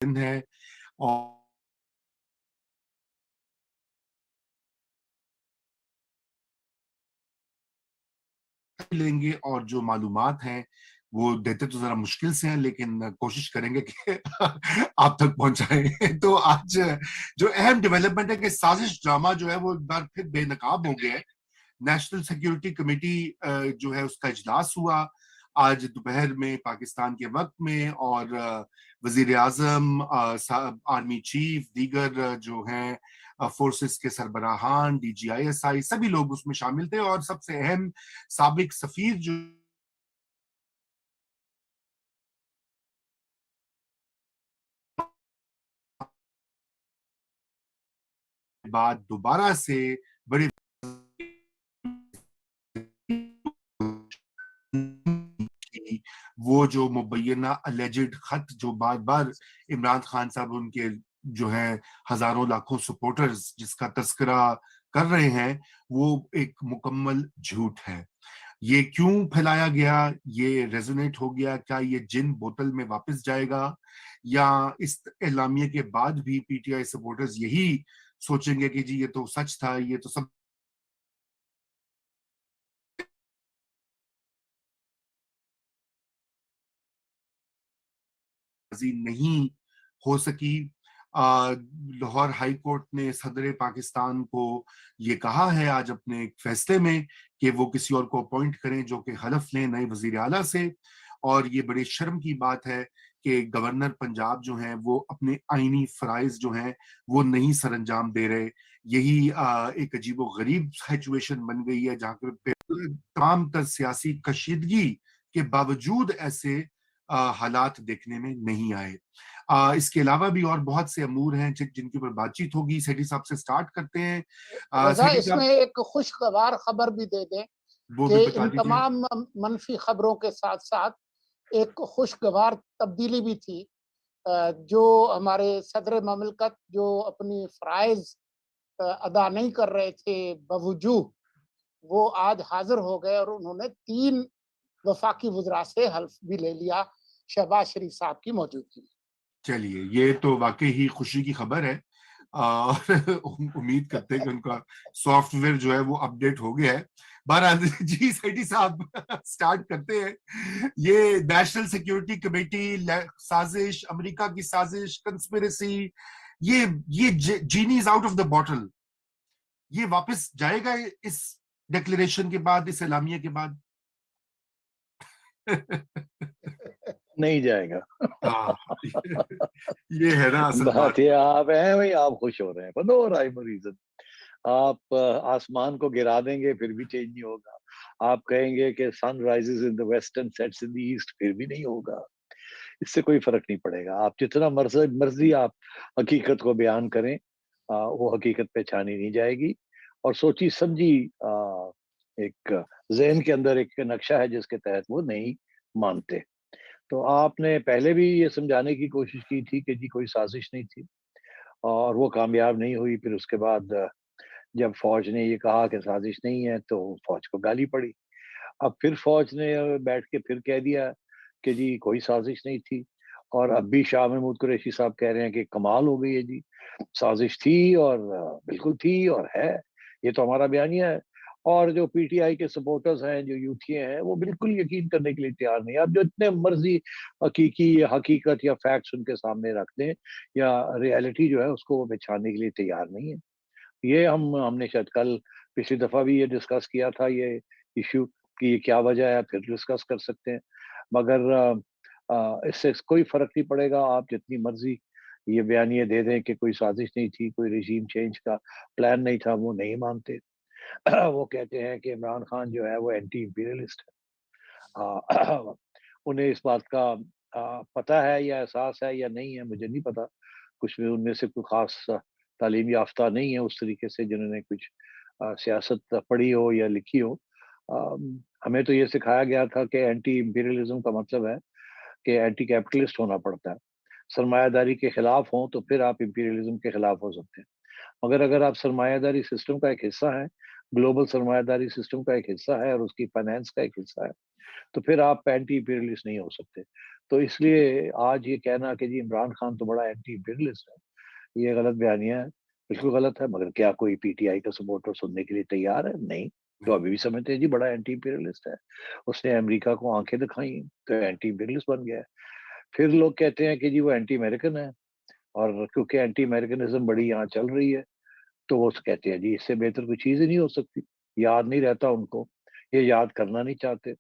دن ہے اور لیں گے، اور جو معلومات ہیں وہ دیتے تو ذرا مشکل سے ہیں، لیکن کوشش کریں گے کہ آپ تک پہنچائیں۔ تو آج جو اہم ڈیولپمنٹ ہے کہ سازش ڈرامہ جو ہے وہ ایک بار پھر بے نقاب ہو گیا ہے۔ نیشنل سیکیورٹی کمیٹی جو ہے اس کا اجلاس ہوا آج دوپہر میں پاکستان کے وقت میں، اور وزیر اعظم، آرمی چیف، دیگر جو ہیں فورسز کے سربراہان، D G I S I, سبھی لوگ اس میں شامل تھے، اور سب سے اہم سابق سفیر جو بعد دوبارہ سے بڑے وہ جو مبینہ الیجڈ خط جو بار بار عمران خان صاحب ان کے جو ہیں ہزاروں لاکھوں سپورٹرز جس کا تذکرہ کر رہے ہیں، وہ ایک مکمل جھوٹ ہے۔ یہ کیوں پھیلایا گیا، یہ ریزونیٹ ہو گیا، کیا یہ جن بوتل میں واپس جائے گا، یا اس اعلامیے کے بعد بھی پی ٹی آئی سپورٹرز یہی سوچیں گے کہ جی یہ تو سچ تھا، یہ تو سب نہیں ہو سکی۔ لاہور ہائی کورٹ نے صدر پاکستان کو یہ کہا ہے آج اپنے ایک فیصلے میں کہ وہ کسی اور کو اپوائنٹ کریں جو کہ حلف لیں نئے وزیر اعلیٰ سے، اور یہ بڑے شرم کی بات ہے کہ گورنر پنجاب جو ہیں وہ اپنے آئینی فرائض جو ہیں وہ نہیں سر انجام دے رہے۔ یہی ایک عجیب و غریب سچویشن بن گئی ہے جہاں پہ تمام تر سیاسی کشیدگی کے باوجود ایسے حالات دیکھنے میں نہیں آئے۔ اس کے علاوہ بھی اور بہت سے امور ہیں جن کے اوپر بات چیت ہوگی۔ سیٹھی صاحب سے سٹارٹ کرتے ہیں۔ رضا سیٹھی اس صاحب میں ایک خوشگوار خبر بھی دے دیں وہ بھی کہ بتا ان دیجئے۔ تمام منفی خبروں کے ساتھ ساتھ ایک خوشگوار تبدیلی بھی تھی۔ جو ہمارے صدر مملکت جو اپنی فرائض ادا نہیں کر رہے تھے بوجوہ، وہ آج حاضر ہو گئے اور انہوں نے 3 وفاقی وزراء سے حلف بھی لے لیا شہباز شریف صاحب کی موجودگی میں۔ چلیے یہ تو واقعی ہی خوشی کی خبر ہے، اور امید کرتے ہیں کہ ان کا سافٹ ویئر جو ہے وہ اپڈیٹ ہو گیا ہے۔ بہرحال جی سیٹھی صاحب سٹارٹ کرتے ہیں۔ یہ نیشنل سیکیورٹی کمیٹی سازش، امریکہ کی سازش، کنسپیریسی، یہ genie is out of the bottle, یہ واپس جائے گا اس ڈیکلیریشن کے بعد، اس اعلامیہ کے بعد؟ نہیں جائے گا۔ یہ ہے نا اصل بات۔ بات یہ آپ ہیں بھائی، آپ خوش ہو رہے ہیں، نو رائم ریزن۔ آپ آسمان کو گرا دیں گے پھر بھی چینج نہیں ہوگا، آپ کہیں گے کہ sun rises in the west and sets in the east, پھر بھی نہیں ہوگا۔ اس سے کوئی فرق نہیں پڑے گا، آپ جتنا مرضی آپ حقیقت کو بیان کریں، وہ حقیقت پہچانی نہیں جائے گی۔ اور سوچی سمجھی ایک ذہن کے اندر ایک نقشہ ہے جس کے تحت وہ نہیں مانتے۔ تو آپ نے پہلے بھی یہ سمجھانے کی کوشش کی تھی کہ جی کوئی سازش نہیں تھی، اور وہ کامیاب نہیں ہوئی۔ پھر اس کے بعد جب فوج نے یہ کہا کہ سازش نہیں ہے تو فوج کو گالی پڑی۔ اب پھر فوج نے بیٹھ کے پھر کہہ دیا کہ جی کوئی سازش نہیں تھی، اور اب بھی شاہ محمود قریشی صاحب کہہ رہے ہیں کہ کمال ہو گئی ہے جی، سازش تھی اور بالکل تھی اور ہے، یہ تو ہمارا بیانیہ ہے۔ اور جو پی ٹی آئی کے سپورٹرز ہیں، جو یوتھیے ہیں، وہ بالکل یقین کرنے کے لیے تیار نہیں۔ اب جو اتنے مرضی حقیقت یا فیکٹس ان کے سامنے رکھ دیں، یا ریالٹی جو ہے اس کو وہ پہچاننے کے لیے تیار نہیں ہے۔ یہ ہم نے شاید کل پچھلی دفعہ بھی یہ ڈسکس کیا تھا، یہ ایشو کہ یہ کیا وجہ ہے، پھر ڈسکس کر سکتے ہیں، مگر اس سے کوئی فرق نہیں پڑے گا۔ آپ جتنی مرضی یہ بیانیے دے دیں کہ کوئی سازش نہیں تھی، کوئی رژیم چینج کا پلان نہیں تھا، وہ نہیں مانتے۔ وہ کہتے ہیں کہ عمران خان جو ہے وہ اینٹی امپیریلسٹ ہے۔ انہیں اس بات کا پتہ ہے یا احساس ہے یا نہیں ہے، مجھے نہیں پتا۔ کچھ بھی ان میں سے کوئی خاص تعلیم یافتہ نہیں ہے اس طریقے سے جنہوں نے کچھ سیاست پڑھی ہو یا لکھی ہو۔ ہمیں تو یہ سکھایا گیا تھا کہ اینٹی امپیریلزم کا مطلب ہے کہ اینٹی کیپٹلسٹ ہونا پڑتا ہے، سرمایہ داری کے خلاف ہوں تو پھر آپ امپیریلزم کے خلاف ہو سکتے ہیں۔ مگر اگر آپ سرمایہ داری سسٹم کا ایک حصہ ہیں، گلوبل سرمایہ داری سسٹم کا ایک حصہ ہے اور اس کی فائنینس کا ایک حصہ ہے، تو پھر آپ اینٹی امپیریلسٹ نہیں ہو سکتے۔ تو اس لیے آج یہ کہنا کہ جی عمران خان تو بڑا اینٹی امپیریلسٹ ہے، یہ غلط بیانیہ ہے، بالکل غلط ہے۔ مگر کیا کوئی پی ٹی آئی کا سپورٹر سننے کے لیے تیار ہے؟ نہیں، تو ابھی بھی سمجھتے ہیں جی بڑا اینٹی امپیریلسٹ ہے، اس نے امریکہ کو آنکھیں دکھائیں تو اینٹی امپیریلسٹ بن گیا ہے۔ پھر لوگ کہتے ہیں کہ جی وہ اینٹی امریکن ہے، اور کیونکہ اینٹی امریکنزم بڑی یہاں چل رہی ہے تو وہ کہتے ہیں جی اس سے بہتر کوئی چیز ہی نہیں ہو سکتی۔ یاد نہیں رہتا ان کو، یہ یاد کرنا نہیں چاہتے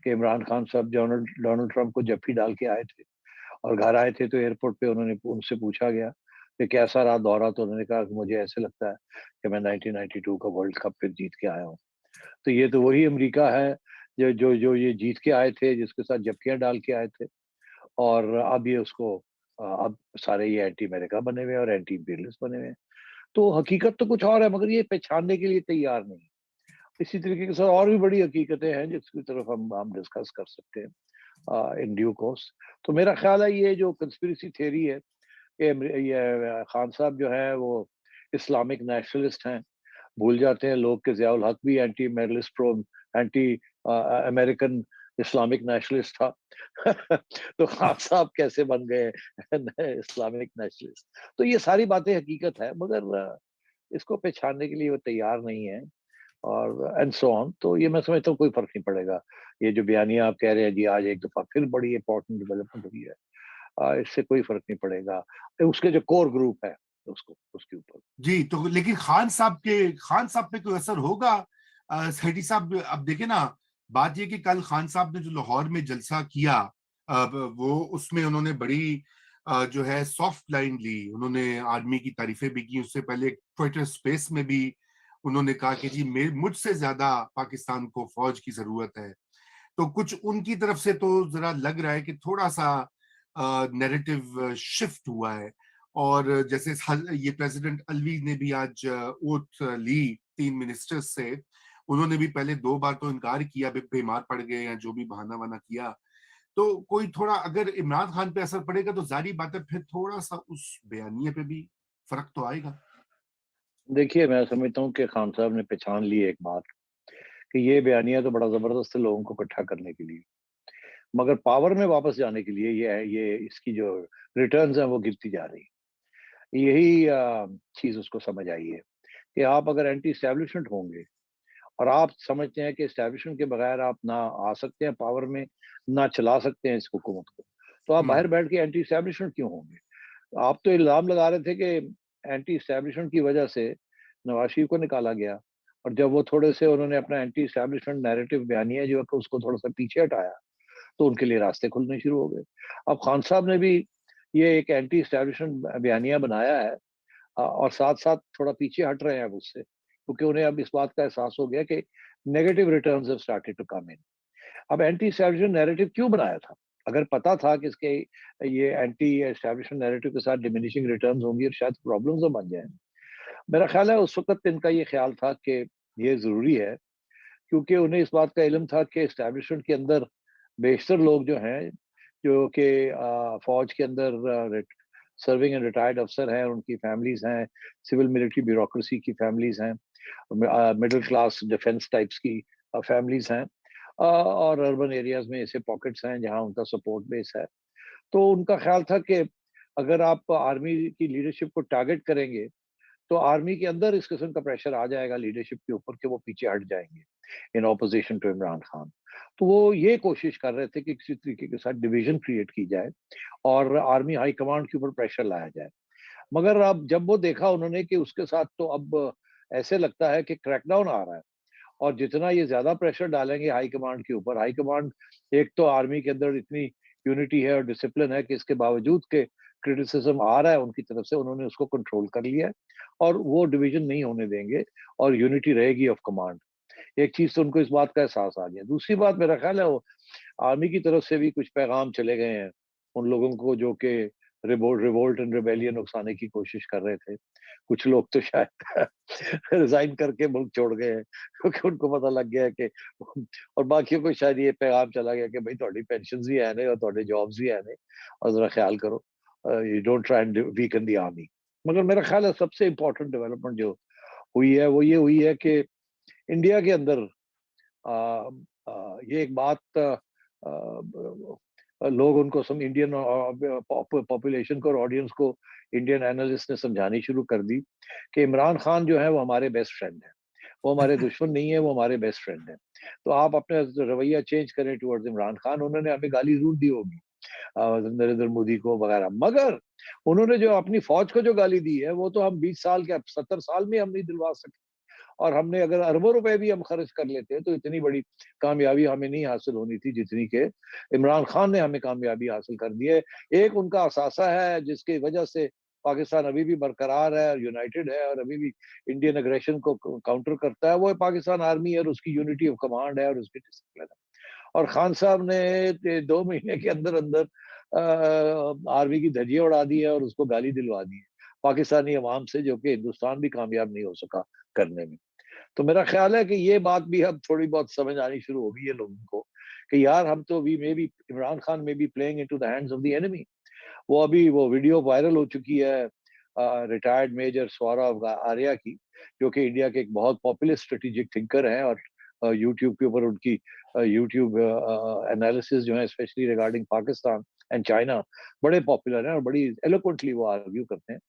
کہ عمران خان صاحب ڈونلڈ ٹرمپ کو جب بھی ڈال کے آئے تھے اور گھر آئے تھے تو ایئرپورٹ پہ انہوں نے ان سے پوچھا گیا کہ کیسا رہا دورہ، تو انہوں نے کہا کہ مجھے ایسے لگتا ہے کہ میں 1992 کا ورلڈ کپ پھر جیت کے آیا ہوں۔ تو یہ تو وہی امریکہ ہے جو یہ جیت کے آئے تھے، جس کے ساتھ جھپکیاں ڈال کے آئے تھے، اور اب یہ اس کو اب سارے یہ اینٹی امریکہ بنے ہوئے ہیں اور اینٹی امپیریلسٹ بنے ہوئے ہیں۔ تو حقیقت تو کچھ اور ہے، مگر یہ پہچاننے کے لیے تیار نہیں۔ اسی طریقے کے ساتھ اور بھی بڑی حقیقتیں ہیں جس کی طرف ہم ڈسکس کر سکتے ہیں ان ڈیو کورس۔ تو میرا خیال ہے یہ جو کنسپریسی تھیوری ہے کہ یہ خان صاحب جو ہے وہ اسلامک نیشنلسٹ ہیں، بھول جاتے ہیں لوگ کہ ضیاء الحق بھی anti anti American Islamic nationalist تھا تو خان صاحب کیسے بن گئے اسلامک نیشنلسٹ؟ تو یہ ساری باتیں حقیقت ہے، مگر اس کو پہچاننے کے لیے وہ تیار نہیں ہے، اور اینڈ سو آن۔ تو یہ میں سمجھتا ہوں کوئی فرق نہیں پڑے گا۔ یہ جو بیانیہ آپ کہہ رہے ہیں جی آج ایک دفعہ پھر بڑی امپورٹنٹ ڈیولپمنٹ ہوئی ہے، اس سے کوئی فرق نہیں پڑے گا، اس کے جو کور گروپ ہے اس کے اوپر۔ جی، تو لیکن خان صاحب پہ کوئی اثر ہوگا؟ سیٹھی صاحب اب دیکھیں نا، بات یہ کہ کل خان صاحب نے جو لاہور میں جلسہ کیا، وہ اس میں انہوں نے بڑی جو ہے سافٹ لائن لی، انہوں نے آرمی کی تعریفیں بھی کی۔ اس سے پہلے ٹویٹر سپیس میں بھی انہوں نے کہا کہ جی مجھ سے زیادہ پاکستان کو فوج کی ضرورت ہے۔ تو کچھ ان کی طرف سے تو ذرا لگ رہا ہے کہ تھوڑا سا نیریٹو شفٹ ہوا ہے۔ اور جیسے یہ پریزیڈنٹ الوی نے بھی آج اوتھ لی 3 منسٹر سے، انہوں نے بھی پہلے 2 بار تو انکار کیا، بیمار پڑ گئے یا جو بھی بہانہ وانہ کیا۔ تو کوئی تھوڑا اگر عمران خان پہ اثر پڑے گا تو ظاہری بات ہے پھر تھوڑا سا اس بیانیے پہ بھی فرق تو آئے گا۔ دیکھیے میں سمجھتا ہوں کہ خان صاحب نے پہچان لی ایک بات کہ یہ بیانیہ تو بڑا زبردست ہے لوگوں کو اکٹھا کرنے کے لیے، مگر پاور میں واپس جانے کے لیے یہ اس کی جو ریٹرنز ہیں وہ گرتی جا رہی ہیں۔ یہی چیز اس کو سمجھ آئی ہے کہ آپ اگر اینٹی اسٹیبلشمنٹ ہوں گے اور آپ سمجھتے ہیں کہ اسٹیبلشمنٹ کے بغیر آپ نہ آ سکتے ہیں پاور میں، نہ چلا سکتے ہیں اس حکومت کو، تو آپ باہر بیٹھ کے اینٹی اسٹیبلشمنٹ کیوں ہوں گے؟ آپ تو الزام لگا رہے تھے کہ اینٹی اسٹیبلشمنٹ کی وجہ سے نواز شریف کو نکالا گیا، اور جب وہ تھوڑے سے انہوں نے اپنا اینٹی اسٹیبلشمنٹ نیریٹو بیانیہ جو ہے کہ اس کو تھوڑا سا پیچھے ہٹایا تو ان کے لیے راستے کھلنے شروع ہو گئے۔ اب خان صاحب نے بھی یہ ایک اینٹی اسٹیبلشمنٹ بیانیہ بنایا ہے، اور ساتھ ساتھ تھوڑا پیچھے ہٹ رہے ہیں اب اس سے، کیونکہ انہیں اب اس بات کا احساس ہو گیا کہ negative returns have started to come in. اب اینٹی اسٹیبلشمنٹ نیریٹو کیوں بنایا تھا؟ اگر پتا تھا کہ اس کے یہ اینٹی اسٹیبلشمنٹ نیریٹو کے ساتھ ڈیمینشنگ ریٹرنز ہوں گی اور شاید پرابلمز بن جائیں، میرا خیال ہے اس وقت ان کا یہ خیال تھا کہ یہ ضروری ہے، کیونکہ انہیں اس بات کا علم تھا کہ اسٹیبلشمنٹ کے اندر بیشتر لوگ جو ہیں جو کہ فوج کے اندر سرونگ اینڈ ریٹائرڈ افسر ہیں، ان کی فیملیز ہیں، سول ملٹری بیوروکریسی کی فیملیز ہیں، مڈل کلاس ڈیفنس ٹائپس کی فیملیز ہیں، اور اربن ایریاز میں ایسے پاکٹس ہیں جہاں ان کا سپورٹ بیس ہے۔ تو ان کا خیال تھا کہ اگر آپ آرمی کی لیڈرشپ کو ٹارگٹ کریں گے تو آرمی کے اندر اس قسم کا پریشر آ جائے گا لیڈرشپ کے اوپر کہ وہ پیچھے ہٹ جائیں گے in opposition to Imran Khan. تو وہ یہ کوشش کر رہے تھے کہ کسی طریقے کے ساتھ ڈویژن کریٹ کی جائے اور آرمی ہائی کمانڈ کے اوپر پریشر لایا جائے۔ مگر اب جب وہ دیکھا انہوں نے کہ اس کے ساتھ تو اب ایسے لگتا ہے کہ کریک ڈاؤن آ رہا ہے، اور جتنا یہ زیادہ پریشر ڈالیں گے ہائی کمانڈ کے اوپر، ہائی کمانڈ ایک تو آرمی کے اندر اتنی یونٹی ہے اور ڈسپلن ہے کہ اس کے باوجود کہ کرٹیسزم آ رہا ہے ان کی طرف سے، انہوں نے اس کو کنٹرول کر لیا ہے اور وہ ڈویژن نہیں ہونے دیں گے اور یونٹی رہے گی آف کمانڈ۔ ایک چیز تو ان کو اس بات کا احساس آ گیا۔ دوسری بات میرا خیال ہے وہ آرمی کی طرف سے بھی کچھ پیغام چلے گئے ہیں ان لوگوں کو جو کہ ریوولٹ اینڈ ریبیلین اکسانے کی کوشش کر رہے تھے۔ کچھ لوگ تو شاید ریزائن کر کے ملک چھوڑ گئے ہیں کیونکہ ان کو پتہ لگ گیا کہ، اور باقیوں کو شاید یہ پیغام چلا گیا کہ بھائی تھوڑی پینشنز بھی ہیں نہیں اور تھوڑے جابز بھی ہیں نہیں، اور ذرا خیال کرو، you don't try and weaken the army. مگر میرا خیال ہے سب سے امپورٹنٹ ڈیولپمنٹ جو ہوئی ہے وہ یہ ہوئی ہے کہ انڈیا کے اندر یہ ایک بات لوگ ان کو انڈین پاپولیشن کو اور آڈینس کو انڈین اینالسٹ نے سمجھانی شروع کر دی کہ عمران خان جو ہے وہ ہمارے بیسٹ فرینڈ ہیں، وہ ہمارے دشمن نہیں ہے، وہ ہمارے بیسٹ فرینڈ ہیں، تو آپ اپنے رویہ چینج کریں ٹورڈز عمران خان۔ انہوں نے ہمیں گالی ضرور دی ہوگی نریندر مودی کو وغیرہ، مگر انہوں نے جو اپنی فوج کو جو گالی دی ہے وہ تو ہم 20 سال کے 70 سال میں ہم نہیں دلوا سکتے، اور ہم نے اگر اربوں روپے بھی ہم خرچ کر لیتے تو اتنی بڑی کامیابی ہمیں نہیں حاصل ہونی تھی جتنی کہ عمران خان نے ہمیں کامیابی حاصل کر دی ہے۔ ایک ان کا اثاثہ ہے جس کی وجہ سے پاکستان ابھی بھی برقرار ہے اور یونائٹڈ ہے اور ابھی بھی انڈین اگریشن کو کاؤنٹر کرتا ہے، وہ پاکستان آرمی ہے اور اس کی یونٹی آف کمانڈ ہے اور اس کی ڈسپلن ہے۔ اور خان صاحب نے 2 مہینے کے اندر اندر آرمی کی دھجیاں اڑا دی ہے اور اس کو گالی دلوا دی ہے پاکستانی عوام سے، جو کہ ہندوستان بھی کامیاب نہیں ہو سکا کرنے میں۔ تو میرا خیال ہے کہ یہ بات بھی اب تھوڑی بہت سمجھ آنی شروع ہو گئی ہے لوگوں کو کہ یار ہم تو we may be Imran Khan میں be playing into the hands of the enemy. وہ ابھی وہ ویڈیو وائرل ہو چکی ہے ریٹائرڈ میجر سوارا آریہ کی، جو کہ انڈیا کے ایک بہت پاپولر اسٹریٹجک تھنکر ہیں، اور یوٹیوب کے اوپر ان کی یوٹیوب انالیسز جو ہیں especially regarding Pakistan and China بڑے پاپولر ہیں اور بڑی ایلوکوینٹلی وہ آرگیو کرتے ہیں۔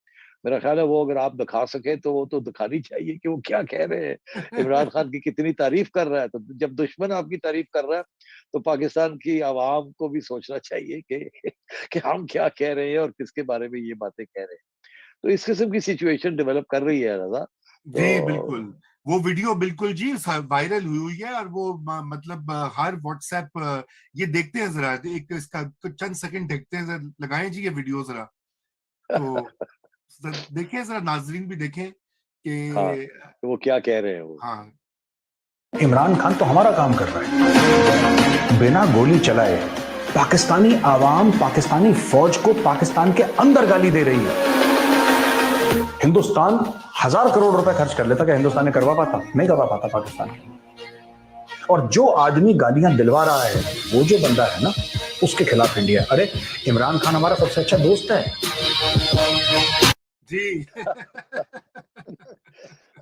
میرا خیال ہے وہ اگر آپ دکھا سکے تو وہ تو دکھانی چاہیے کہ وہ کیا کہہ رہے ہیں، عمران خان کی کتنی تعریف کر رہا ہے۔ تو جب دشمن آپ کی تعریف کر رہا ہے تو پاکستان کی عوام کو بھی سوچنا چاہیے کہ ہم کیا کہہ رہے ہیں اور کس کے بارے میں یہ باتیں کہہ رہے ہیں۔ تو اس قسم کی سچویشن ڈیولپ کر رہی ہے رضا۔ جی بالکل، وہ ویڈیو بالکل جی وائرل ہوئی ہے، اور وہ مطلب ہر واٹس ایپ یہ دیکھتے ہیں ذرا، ایک اس کا چند سیکنڈ دیکھتے ہیں، لگائیں جی یہ ویڈیو ذرا، تو دیکھیں ذرا، ناظرین بھی دیکھیں کہ ہاں وہ کیا کہہ رہے ہیں وہ۔ ہاں، عمران خان تو ہمارا کام کر رہا ہے، بنا گولی چلائے پاکستانی عوام پاکستانی فوج کو پاکستان کے اندر گالی دے رہی ہے۔ ہندوستان 1000 کروڑ روپے خرچ کر لیتا کہ ہندوستان نے کروا پاتا؟ نہیں کروا پاتا پاکستان۔ اور جو آدمی گالیاں دلوا رہا ہے، وہ جو بندہ ہے نا، اس کے خلاف انڈیا۔ ارے عمران خان ہمارا سب سے اچھا دوست ہے جی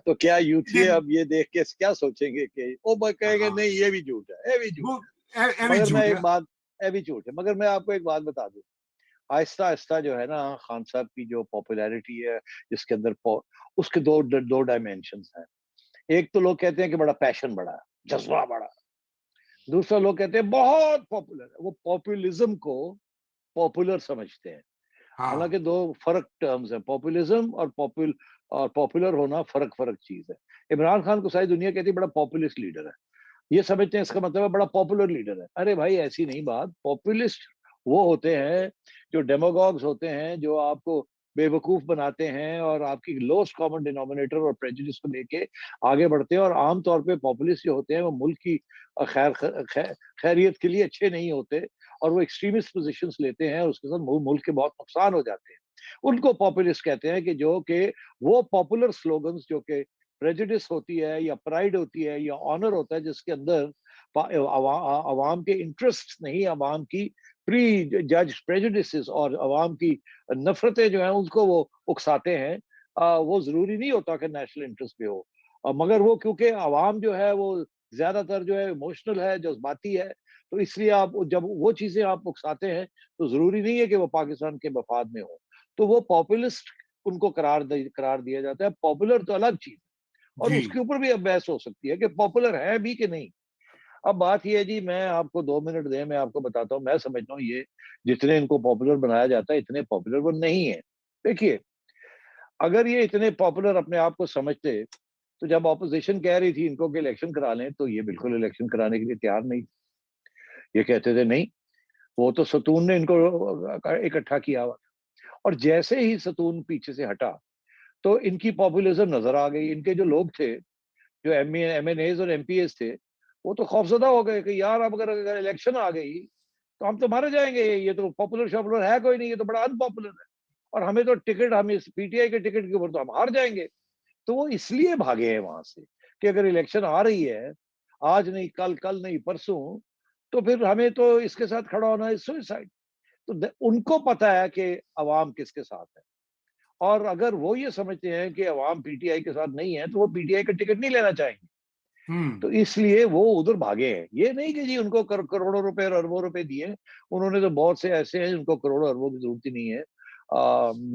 تو کیا یوتھی اب یہ دیکھ کے کیا سوچیں گے کہ وہ کہیں گے نہیں یہ بھی جھوٹ ہے، یہ بھی جھوٹ ہے۔ مگر میں ایک بات، یہ بھی جھوٹ ہے، مگر میں آپ کو ایک بات بتا دوں، آہستہ آہستہ جو ہے نا خان صاحب کی جو پاپولیرٹی ہے، جس کے اندر اس کے دو ڈائمینشنز ہیں۔ ایک تو لوگ کہتے ہیں کہ بڑا پیشن بڑا ہے، جذبہ بڑا ہے، دوسرا لوگ کہتے ہیں بہت پاپولر ہے۔ وہ پاپولزم کو پاپولر سمجھتے ہیں، حالانکہ دو فرق ٹرمز ہیں، پاپولزم اور پاپولر ہونا فرق چیز ہے۔ عمران خان کو ساری دنیا کہتی ہے بڑا پاپولسٹ لیڈر ہے، یہ سمجھتے ہیں اس کا مطلب ہے بڑا پاپولر لیڈر ہے۔ ارے بھائی ایسی نہیں بات، پاپولسٹ وہ ہوتے ہیں جو ڈیموگوگز ہوتے ہیں، جو آپ کو بے وقوف بناتے ہیں اور آپ کی لوسٹ کامن ڈینومینیٹر اور پریجوڈس کو لے کے آگے بڑھتے ہیں، اور عام طور پہ پاپولسٹ جو ہوتے ہیں وہ ملک کی خیریت کے لیے اچھے نہیں ہوتے، اور وہ ایکسٹریمسٹ پوزیشنز لیتے ہیں اور اس کے ساتھ ملک کے بہت نقصان ہو جاتے ہیں۔ ان کو پاپولسٹ کہتے ہیں، کہ جو کہ وہ پاپولر سلوگنز جو کہ پریجوڈس ہوتی ہے یا پرائیڈ ہوتی ہے یا آنر ہوتا ہے، جس کے اندر عوام کے انٹرسٹ نہیں، عوام کی پری جج پریجوڈسز اور عوام کی نفرتیں جو ہیں ان کو وہ اکساتے ہیں، وہ ضروری نہیں ہوتا کہ نیشنل انٹرسٹ پہ ہو، مگر وہ کیونکہ عوام جو ہے وہ زیادہ تر جو ہے ایموشنل ہے، جذباتی ہے، تو اس لیے آپ جب وہ چیزیں آپ اکساتے ہیں تو ضروری نہیں ہے کہ وہ پاکستان کے مفاد میں ہو، تو وہ پاپولسٹ ان کو قرار دیا جاتا ہے۔ پاپولر تو الگ چیز ہے، اور اس کے اوپر بھی اب بحث ہو سکتی ہے کہ پاپولر ہے بھی کہ نہیں۔ اب بات یہ ہے جی، میں آپ کو 2 منٹ دیں، میں آپ کو بتاتا ہوں، میں سمجھتا ہوں یہ جتنے ان کو پاپولر بنایا جاتا ہے اتنے پاپولر وہ نہیں ہے۔ دیکھیے اگر یہ اتنے پاپولر اپنے آپ کو سمجھتے تو جب اپوزیشن کہہ رہی تھی ان کو کہ الیکشن کرا لیں تو یہ بالکل الیکشن کرانے کے لیے تیار نہیں، یہ کہتے تھے نہیں، وہ تو ستون نے ان کو اکٹھا کیا ہوا، اور جیسے ہی ستون پیچھے سے ہٹا تو ان کی پاپولزم نظر آ گئی۔ ان کے جو لوگ تھے، جو ایم این ایز اور ایم پی ایز تھے، وہ تو خوفزدہ ہو گئے کہ یار اب اگر الیکشن آ گئی تو ہم تو مارے جائیں گے، یہ تو پاپولر شاپولر ہے کوئی نہیں، یہ تو بڑا ان پاپولر ہے، اور ہمیں تو ٹکٹ، ہمیں پی ٹی آئی کے ٹکٹ کے اوپر تو ہم ہار جائیں گے۔ تو وہ اس لیے بھاگے ہیں وہاں سے کہ اگر الیکشن آ رہی ہے آج نہیں کل نہیں پرسوں، تو پھر ہمیں تو اس کے ساتھ کھڑا ہونا ہے سوئسائڈ۔ تو ان کو پتا ہے کہ عوام کس کے ساتھ ہے، اور اگر وہ یہ سمجھتے ہیں کہ عوام پی ٹی آئی کے ساتھ نہیں ہے تو وہ پی ٹی آئی کا ٹکٹ نہیں لینا چاہیں گے، تو اس لیے وہ ادھر بھاگے ہیں. یہ نہیں کہ جی ان کو کروڑوں روپے اور اربوں روپے دیے. انہوں نے تو بہت سے ایسے ہیں جن کو کروڑوں اربوں کی ضرورت ہی نہیں ہے,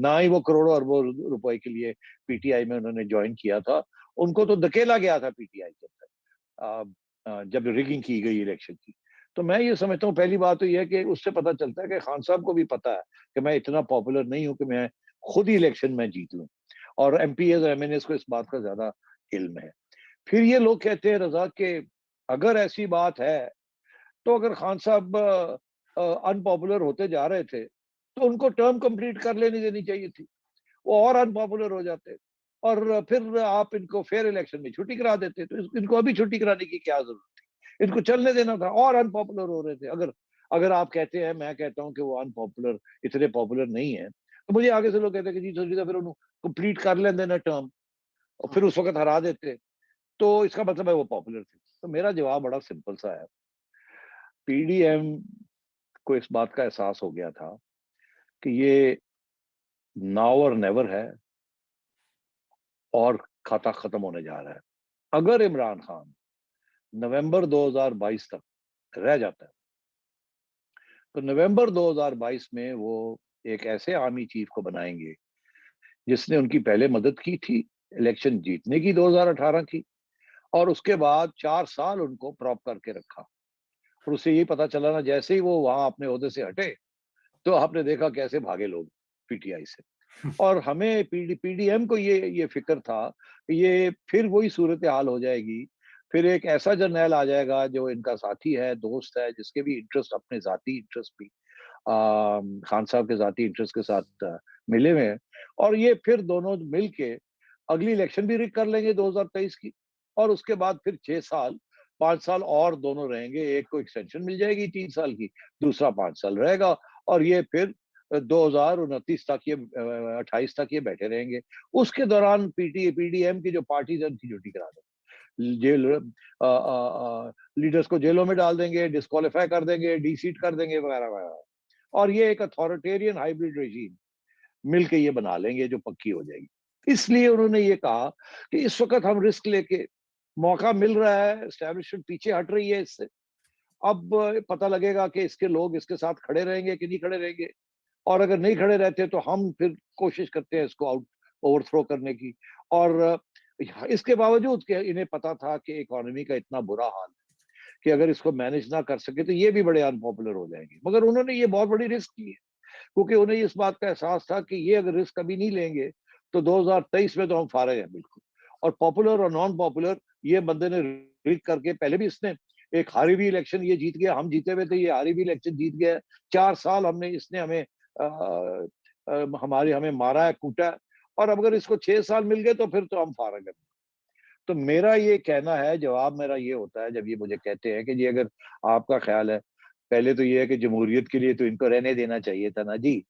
نہ ہی وہ کروڑوں اربوں روپے کے لیے پی ٹی آئی میں انہوں نے جوائن کیا تھا. ان کو تو دھکیلا گیا تھا پی ٹی آئی کے اندر جب ریگنگ کی گئی الیکشن کی. تو میں یہ سمجھتا ہوں پہلی بات تو یہ ہے کہ اس سے پتہ چلتا ہے کہ خان صاحب کو بھی پتا ہے کہ میں اتنا پاپولر نہیں ہوں کہ میں خود ہی الیکشن میں جیت لوں, اور ایم پی ایز اور ایم این ایز کو اس بات کا زیادہ علم ہے. پھر یہ لوگ کہتے ہیں رضا کہ اگر ایسی بات ہے تو اگر خان صاحب ان پاپولر ہوتے جا رہے تھے تو ان کو ٹرم کمپلیٹ کر لینی دینی چاہیے تھی, وہ اور ان پاپولر ہو جاتے, اور پھر آپ ان کو فیئر الیکشن میں چھٹی کرا دیتے. تو ان کو ابھی چھٹی کرانے کی کیا ضرورت تھی, ان کو چلنے دینا تھا, اور ان پاپولر ہو رہے تھے. اگر آپ کہتے ہیں, میں کہتا ہوں کہ وہ ان پاپولر اتنے پاپولر نہیں ہیں, تو مجھے آگے سے لوگ کہتے ہیں کہ جی پھر انہوں کمپلیٹ کر لیں دینا ٹرم, اور پھر اس وقت ہرا دیتے, تو اس کا مطلب ہے وہ پاپولر تھے. تو میرا جواب بڑا سمپل سا ہے. پی ڈی ایم کو اس بات کا احساس ہو گیا تھا کہ یہ ناؤ اور نیور ہے, اور کھاتا ختم ہونے جا رہا ہے. اگر عمران خان نومبر 2022 تک رہ جاتا ہے تو نومبر 2022 میں وہ ایک ایسے آرمی چیف کو بنائیں گے جس نے ان کی پہلے مدد کی تھی الیکشن جیتنے کی 2018 کی, اور اس کے بعد 4 سال ان کو پراپ کر کے رکھا. اور اسے یہ پتا چلا نا جیسے ہی وہ وہاں اپنے عہدے سے ہٹے تو آپ نے دیکھا کیسے بھاگے لوگ پی ٹی آئی سے. اور ہمیں پی ڈی ایم کو یہ فکر تھا کہ یہ پھر وہی صورتحال ہو جائے گی, پھر ایک ایسا جرنیل آ جائے گا جو ان کا ساتھی ہے, دوست ہے, جس کے بھی انٹرسٹ, اپنے ذاتی انٹرسٹ بھی خان صاحب کے ذاتی انٹرسٹ کے ساتھ ملے ہوئے ہیں, اور یہ پھر دونوں مل کے اگلی الیکشن بھی ریگ کر لیں گے 2023 کی, اور اس کے بعد پھر 6 سال 5 سال اور دونوں رہیں گے. ایک کو ایکسٹینشن مل جائے گی 3 سال کی, دوسرا 5 سال رہے گا, اور یہ پھر 2029 تک یہ 28 تک یہ بیٹھے رہیں گے. اس کے دوران پی ڈی ایم کی جو پارٹیز ہیں ان کی ڈیوٹی کرا دیں گے, جیل لیڈرز کو جیلوں میں ڈال دیں گے, ڈسکوالیفائی کر دیں گے, ڈی سیٹ کر دیں گے, وغیرہ وغیرہ. اور یہ ایک اتھارٹیرین ہائیبرڈ ریجیم مل کے یہ بنا لیں گے جو پکی ہو جائے گی. اس لیے انہوں نے یہ کہا کہ اس وقت ہم رسک لے کے, موقع مل رہا ہے, اسٹیبلشمنٹ پیچھے ہٹ رہی ہے اس سے, اب پتہ لگے گا کہ اس کے لوگ اس کے ساتھ کھڑے رہیں گے کہ نہیں کھڑے رہیں گے, اور اگر نہیں کھڑے رہتے تو ہم پھر کوشش کرتے ہیں اس کو اوور تھرو کرنے کی. اور اس کے باوجود کہ انہیں پتا تھا کہ اکانومی کا اتنا برا حال ہے کہ اگر اس کو مینج نہ کر سکے تو یہ بھی بڑے ان پاپولر ہو جائیں گے, مگر انہوں نے یہ بہت بڑی رسک کی ہے, کیونکہ انہیں اس بات کا احساس تھا کہ یہ اگر رسک کبھی نہیں لیں گے تو 2023 میں تو ہم فارغ ہیں بالکل. اور پاپولر اور نان پاپولر یہ بندے نے ریگ کر کے, پہلے بھی اس نے ایک ہاری ہوئی الیکشن یہ جیت گیا, ہم جیتے ہوئے تھے, یہ ہاری ہوئی الیکشن جیت گیا. 4 سال اس نے ہمیں مارا ہے, کوٹا ہے, اور اب اگر اس کو 6 سال مل گئے تو پھر تو ہم فارغ ہیں. تو میرا یہ کہنا ہے, جواب میرا یہ ہوتا ہے جب یہ مجھے کہتے ہیں کہ جی اگر آپ کا خیال ہے, پہلے تو یہ ہے کہ جمہوریت کے لیے تو ان کو رہنے دینا چاہیے تھا نا جی,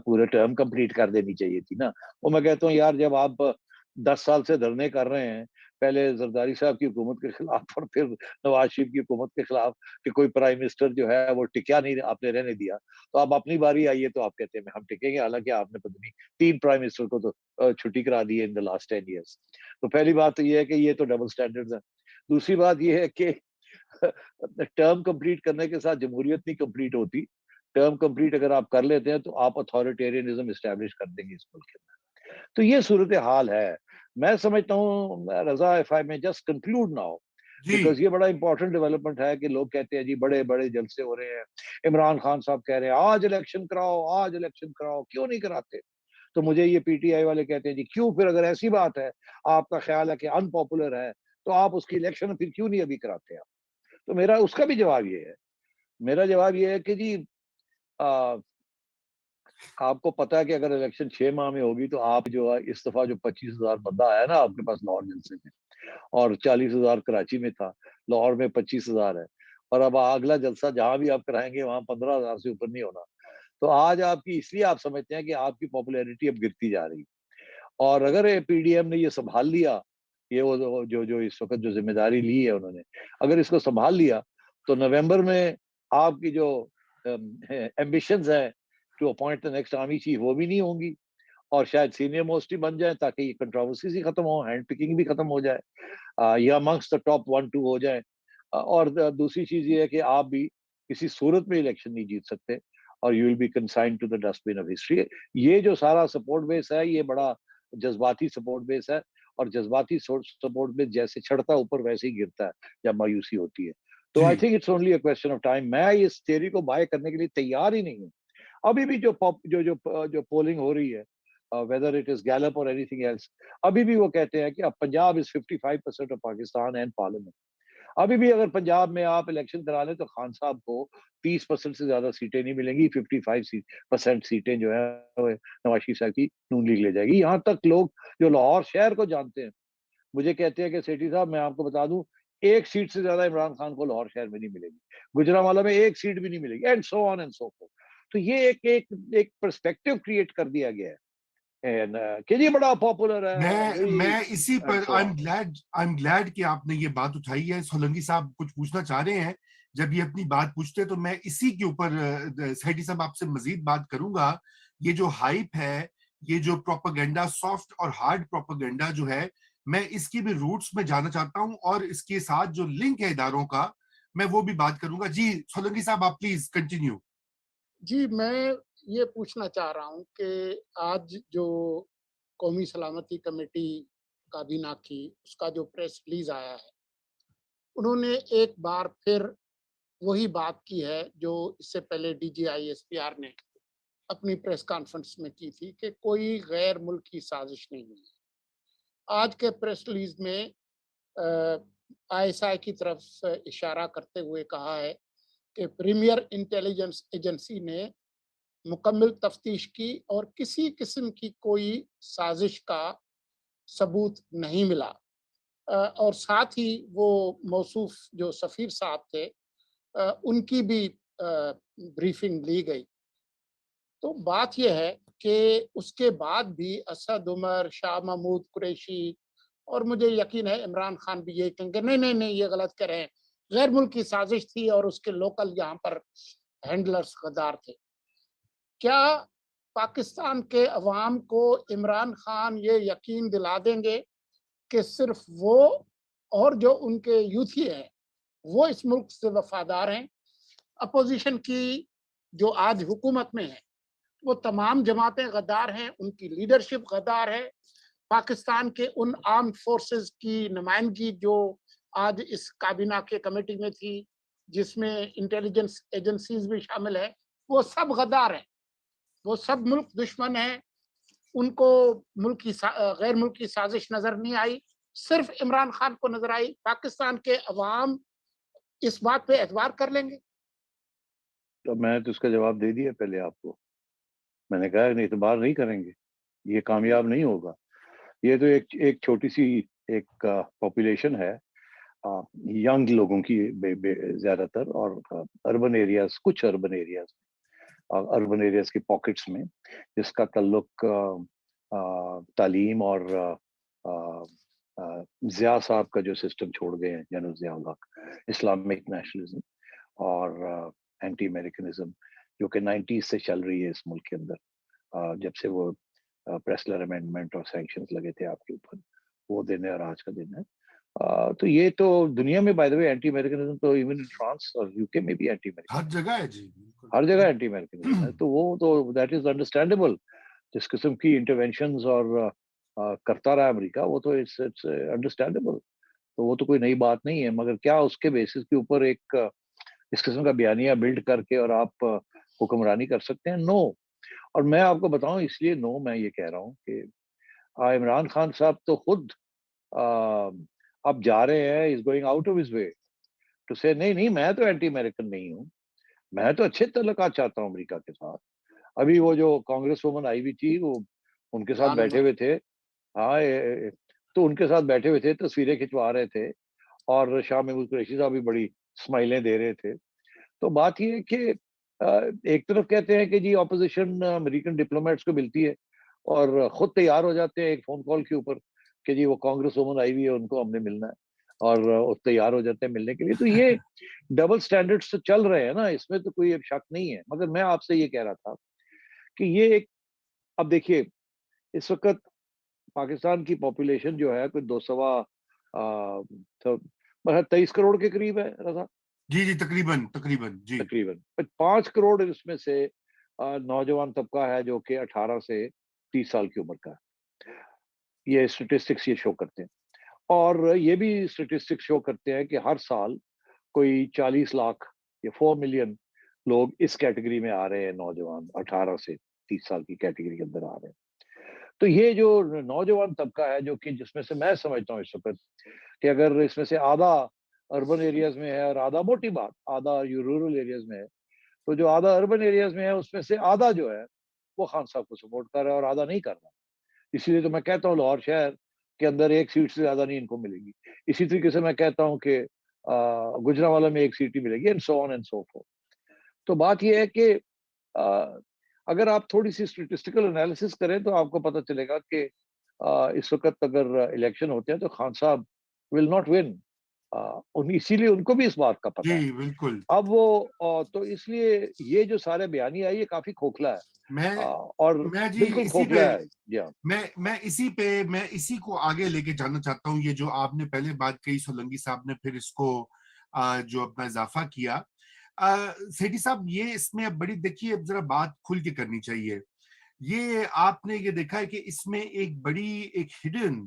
پورے ٹرم کمپلیٹ کر دینی چاہیے تھی نا. وہ میں کہتا ہوں یار, جب آپ 10 سال سے دھرنے کر رہے ہیں, پہلے زرداری صاحب کی حکومت کے خلاف اور پھر نواز شریف کی حکومت کے خلاف کہ کوئی پرائم منسٹر جو ہے وہ ٹکیا نہیں, آپ نے رہنے دیا, تو اب اپنی باری آئی ہے تو آپ کہتے ہیں ہم ٹکیں گے, حالانکہ آپ نے پتہ نہیں 3 پرائم منسٹر کو تو چھٹی کرا دی ہے ان دا لاسٹ 10 ایئرس. تو پہلی بات تو یہ ہے کہ یہ تو ڈبل سٹینڈرڈز ہیں. دوسری بات یہ ہے کہ ٹرم کمپلیٹ کرنے کے ساتھ جمہوریت نہیں کمپلیٹ ہوتی. ٹرم کمپلیٹ اگر آپ کر لیتے ہیں تو آپ اتھارٹیرینزم اسٹیبلش کر دیں گے اس ملک کے اندر. تو یہ صورتحال ہے. میں سمجھتا ہوں رضا, if I may just conclude now, because یہ بڑا امپورٹنٹ ڈیولپمنٹ ہے کہ لوگ کہتے ہیں جی بڑے بڑے جلسے ہو رہے ہیں, عمران خان صاحب کہہ رہے ہیں آج الیکشن کراؤ, آج الیکشن کراؤ, کیوں نہیں کراتے؟ تو مجھے یہ پی ٹی آئی والے کہتے ہیں جی کیوں, پھر اگر ایسی بات ہے, آپ کا خیال ہے کہ ان پاپولر ہے, تو آپ اس کی الیکشن پھر کیوں نہیں ابھی کراتے آپ؟ تو میرا اس کا بھی جواب یہ ہے, میرا جواب یہ ہے کہ جی آپ کو پتا ہے کہ اگر الیکشن 6 ماہ میں ہوگی تو آپ جو ہے اس دفعہ جو 25,000 بندہ آیا نا آپ کے پاس لاہور جلسے میں, اور 40,000 کراچی میں تھا, لاہور میں 25,000 ہے, اور اب اگلا جلسہ جہاں بھی آپ کرائیں گے وہاں 15,000 سے اوپر نہیں ہونا. تو آج آپ کی, اس لیے آپ سمجھتے ہیں کہ آپ کی پاپولیرٹی اب گرتی جا رہی. اور اگر پی ڈی ایم نے یہ سنبھال لیا, یہ وہ جو اس وقت جو ذمہ داری لی ہے انہوں نے, اگر اس کو سنبھال لیا تو نومبر میں آپ کی جو ایمبیشنز ہیں to appoint the next army chief وہ بھی نہیں ہوں گی, اور شاید سینئر موسٹ ہی بن جائیں تاکہ یہ کنٹروورسیز ہی ختم ہو, ہینڈ پکنگ بھی ختم ہو جائے, یا امنگسٹ دا ٹاپ 1-2 ہو جائیں. اور دوسری چیز یہ ہے کہ آپ بھی کسی صورت میں الیکشن نہیں جیت سکتے, اور you will be consigned to the dustbin of history. یہ جو سارا سپورٹ بیس ہے یہ بڑا جذباتی سپورٹ بیس ہے, اور جذباتی سپورٹ بیس جیسے چڑھتا ہے اوپر ویسے ہی گرتا ہے جب مایوسی ہوتی ہے. تو I think it's only a question of time. میں اس تھیوری کو بائی کرنے کے لیے تیار ہی نہیں ہوں. ابھی بھی جو پولنگ ہو رہی ہے, whether it is Gallup or anything else, ابھی بھی وہ کہتے ہیں کہ اب Punjab is 55% of Pakistan and Parliament. ابھی بھی اگر پنجاب میں آپ الیکشن کرا لیں تو خان صاحب کو 30% سے زیادہ سیٹیں نہیں ملیں گی. 55% سیٹیں جو ہے نواز شریف صاحب کی نون لیگ لے جائے گی. یہاں تک لوگ جو لاہور شہر کو جانتے ہیں مجھے کہتے ہیں کہ سیٹھی صاحب میں آپ کو بتا دوں ایک سیٹ سے زیادہ عمران خان کو لاہور شہر میں نہیں ملے گی, گجرانوالہ میں ایک سیٹ بھی نہیں ملے گی, and so on and so fourth. تو یہ ایک پرسپیکٹو کریٹ کر دیا گیا ہے کہ یہ بڑا پاپولر ہے. میں اسی پر I'm glad کہ آپ نے یہ بات اٹھائی ہے. سولنگی صاحب کچھ پوچھنا چاہ رہے ہیں, جب یہ اپنی بات پوچھتے ہیں تو میں اسی کے اوپر سیٹھی صاحب آپ سے مزید بات کروں گا. یہ جو ہائپ ہے, یہ جو پروپیگنڈا, سافٹ اور ہارڈ پروپیگنڈا جو ہے, میں اس کی بھی روٹس میں جانا چاہتا ہوں, اور اس کے ساتھ جو لنک ہے اداروں کا میں وہ بھی بات کروں گا. جی سولنگی صاحب آپ پلیز کنٹینیو. جی میں یہ پوچھنا چاہ رہا ہوں کہ آج جو قومی سلامتی کمیٹی کابینہ کی اس کا جو پریس ریلیز آیا ہے, انہوں نے ایک بار پھر وہی بات کی ہے جو اس سے پہلے DGISPR نے اپنی پریس کانفرنس میں کی تھی کہ کوئی غیر ملکی سازش نہیں ہوئی. آج کے پریس ریلیز میں ISI کی طرف اشارہ کرتے ہوئے کہا ہے کہ پریمیئر انٹیلیجنس ایجنسی نے مکمل تفتیش کی اور کسی قسم کی کوئی سازش کا ثبوت نہیں ملا. اور ساتھ ہی وہ موصوف جو سفیر صاحب تھے ان کی بھی بریفنگ لی گئی. تو بات یہ ہے کہ اس کے بعد بھی اسد عمر, شاہ محمود قریشی, اور مجھے یقین ہے عمران خان بھی یہ کہیں گے نہیں یہ غلط کر رہے ہیں, غیر ملکی سازش تھی اور اس کے لوکل یہاں پر ہینڈلرز غدار تھے. کیا پاکستان کے عوام کو عمران خان یہ یقین دلا دیں گے کہ صرف وہ اور جو ان کے یوتھی ہیں وہ اس ملک سے وفادار ہیں؟ اپوزیشن کی جو آج حکومت میں ہے وہ تمام جماعتیں غدار ہیں, ان کی لیڈرشپ غدار ہے. پاکستان کے ان آرمڈ فورسز کی نمائندگی جو آج اس کابینہ کے کمیٹی میں تھی جس میں انٹیلیجنس ایجنسیز بھی شامل ہیں, وہ سب غدار ہیں, وہ سب ملک دشمن ہیں. ان کو غیر ملکی سازش نظر نہیں آئی, صرف عمران خان کو نظر آئی. پاکستان کے عوام اس بات پہ اعتبار کر لیں گے؟ تو میں تو اس کا جواب دے دیا پہلے آپ کو. میں نے کہا کہ اعتبار نہیں کریں گے, یہ کامیاب نہیں ہوگا. یہ تو ایک چھوٹی سی ایک پاپولیشن ہے ینگ لوگوں کی زیادہ تر, اور اربن ایریاز, کچھ اربن ایریاز کی پاکٹس میں, جس کا تعلق تعلیم اور ضیاء صاحب کا جو سسٹم چھوڑ گئے ہیں, جنرل ضیاء الحق, اسلامک نیشنلزم اور اینٹی امریکنزم, جو کہ 90s سے چل رہی ہے اس ملک کے اندر, جب سے وہ پریسلر امینڈمنٹ اور سینکشنز لگے تھے آپ کے اوپر, وہ دن ہے اور آج کا دن ہے. تو یہ تو دنیا میں بائی دا وے اینٹی امریکنزم تو ایون ان فرانس اور UK میں بھی اینٹی امریکن, ہر جگہ ہے جی, ہر جگہ اینٹی امریکنزم ہے. تو وہ تو دیٹ از انڈرسٹینڈیبل. جس قسم کی انٹرونشنز اور کرتا رہا امریکہ, وہ تو اٹس انڈرسٹینڈیبل. تو وہ تو کوئی نئی بات نہیں ہے. مگر کیا اس کے بیسس کے اوپر ایک اس قسم کا بیانیہ بلڈ کر کے اور آپ حکمرانی کر سکتے ہیں؟ نو. اور میں آپ کو بتاؤں اس لیے نو میں یہ کہہ رہا ہوں کہ عمران خان صاحب تو خود اب جا رہے ہیں, is going out of his way to say نہیں میں تو اینٹی امریکن نہیں ہوں, میں تو اچھے تعلقات چاہتا ہوں امریکہ کے ساتھ. ابھی وہ جو کانگریس وومن آئی ہوئی تھی, وہ ان کے ساتھ بیٹھے ہوئے تھے, تو ان کے ساتھ بیٹھے ہوئے تھے, تصویریں کھنچوا رہے تھے, اور شاہ محمود قریشی صاحب بھی بڑی اسمائلیں دے رہے تھے. تو بات یہ ہے کہ ایک طرف کہتے ہیں کہ جی اپوزیشن امریکن ڈپلومیٹس کو ملتی ہے, اور خود تیار ہو جاتے ہیں ایک فون کال کے اوپر کہ جی وہ کانگریس وومن آئی ہوئی ہے, ان کو ہم نے ملنا ہے, اور تیار ہو جاتے ہیں ملنے کے لیے. تو یہ ڈبل سٹینڈرڈز تو چل رہے ہیں نا, اس میں تو کوئی شک نہیں ہے. مگر میں آپ سے یہ کہہ رہا تھا کہ یہ ایک, اب دیکھیے اس وقت پاکستان کی پاپولیشن جو ہے کوئی 23 کروڑ کے قریب ہے رضا، جی تقریباً جی تقریباً 5 کروڑ اس میں سے نوجوان طبقہ ہے جو کہ 18 سے 30 سال کی عمر کا ہے. یہ اسٹیٹسٹکس یہ شو کرتے ہیں، اور یہ بھی اسٹیٹسٹکس شو کرتے ہیں کہ ہر سال کوئی 40 لاکھ یا 4 ملین لوگ اس کیٹیگری میں آ رہے ہیں، نوجوان 18 سے 30 سال کی کیٹیگری کے اندر آ رہے ہیں. تو یہ جو نوجوان طبقہ ہے جو کہ جس میں سے میں سمجھتا ہوں اس وقت کہ اگر اس میں سے آدھا اربن ایریاز میں ہے اور آدھا، موٹی بات، آدھا رورل ایریاز میں ہے، تو جو آدھا اربن ایریاز میں ہے اس میں سے آدھا جو ہے وہ خان صاحب کو سپورٹ کر رہا ہے اور آدھا نہیں کر رہا. اسی لیے تو میں کہتا ہوں لاہور شہر کے اندر 1 سیٹ سے زیادہ نہیں ان کو ملے گی. اسی طریقے سے میں کہتا ہوں کہ گجرانوالہ میں 1 سیٹ ہی ملے گی، and so on and so fourth. تو بات یہ ہے کہ اگر آپ تھوڑی سی اسٹیٹسٹیکل انالیسس کریں تو آپ کو پتہ چلے گا کہ اس وقت اگر الیکشن ہوتے ہیں تو خان صاحب ول ناٹ ون. اسی لیے ان کو بھی اس بات کا پتہ ہے. جی بالکل. اب وہ تو اس لیے یہ جو سارے بیانیہ ہے یہ کافی کھوکھلا ہے، اور میں جی بالکل اسی کھوکھلا پہ ہے. جی ہاں، میں اسی کو آگے لے کے جانا چاہتا ہوں. یہ جو آپ نے پہلے بات کہی سولنگی صاحب نے پھر اس کو جو اپنا اضافہ کیا. سیٹھی صاحب یہ اس میں اب بڑی دیکھیے، اب ذرا بات کھل کے کرنی چاہیے. یہ آپ نے یہ دیکھا ہے کہ اس میں ایک بڑی ایک ہڈن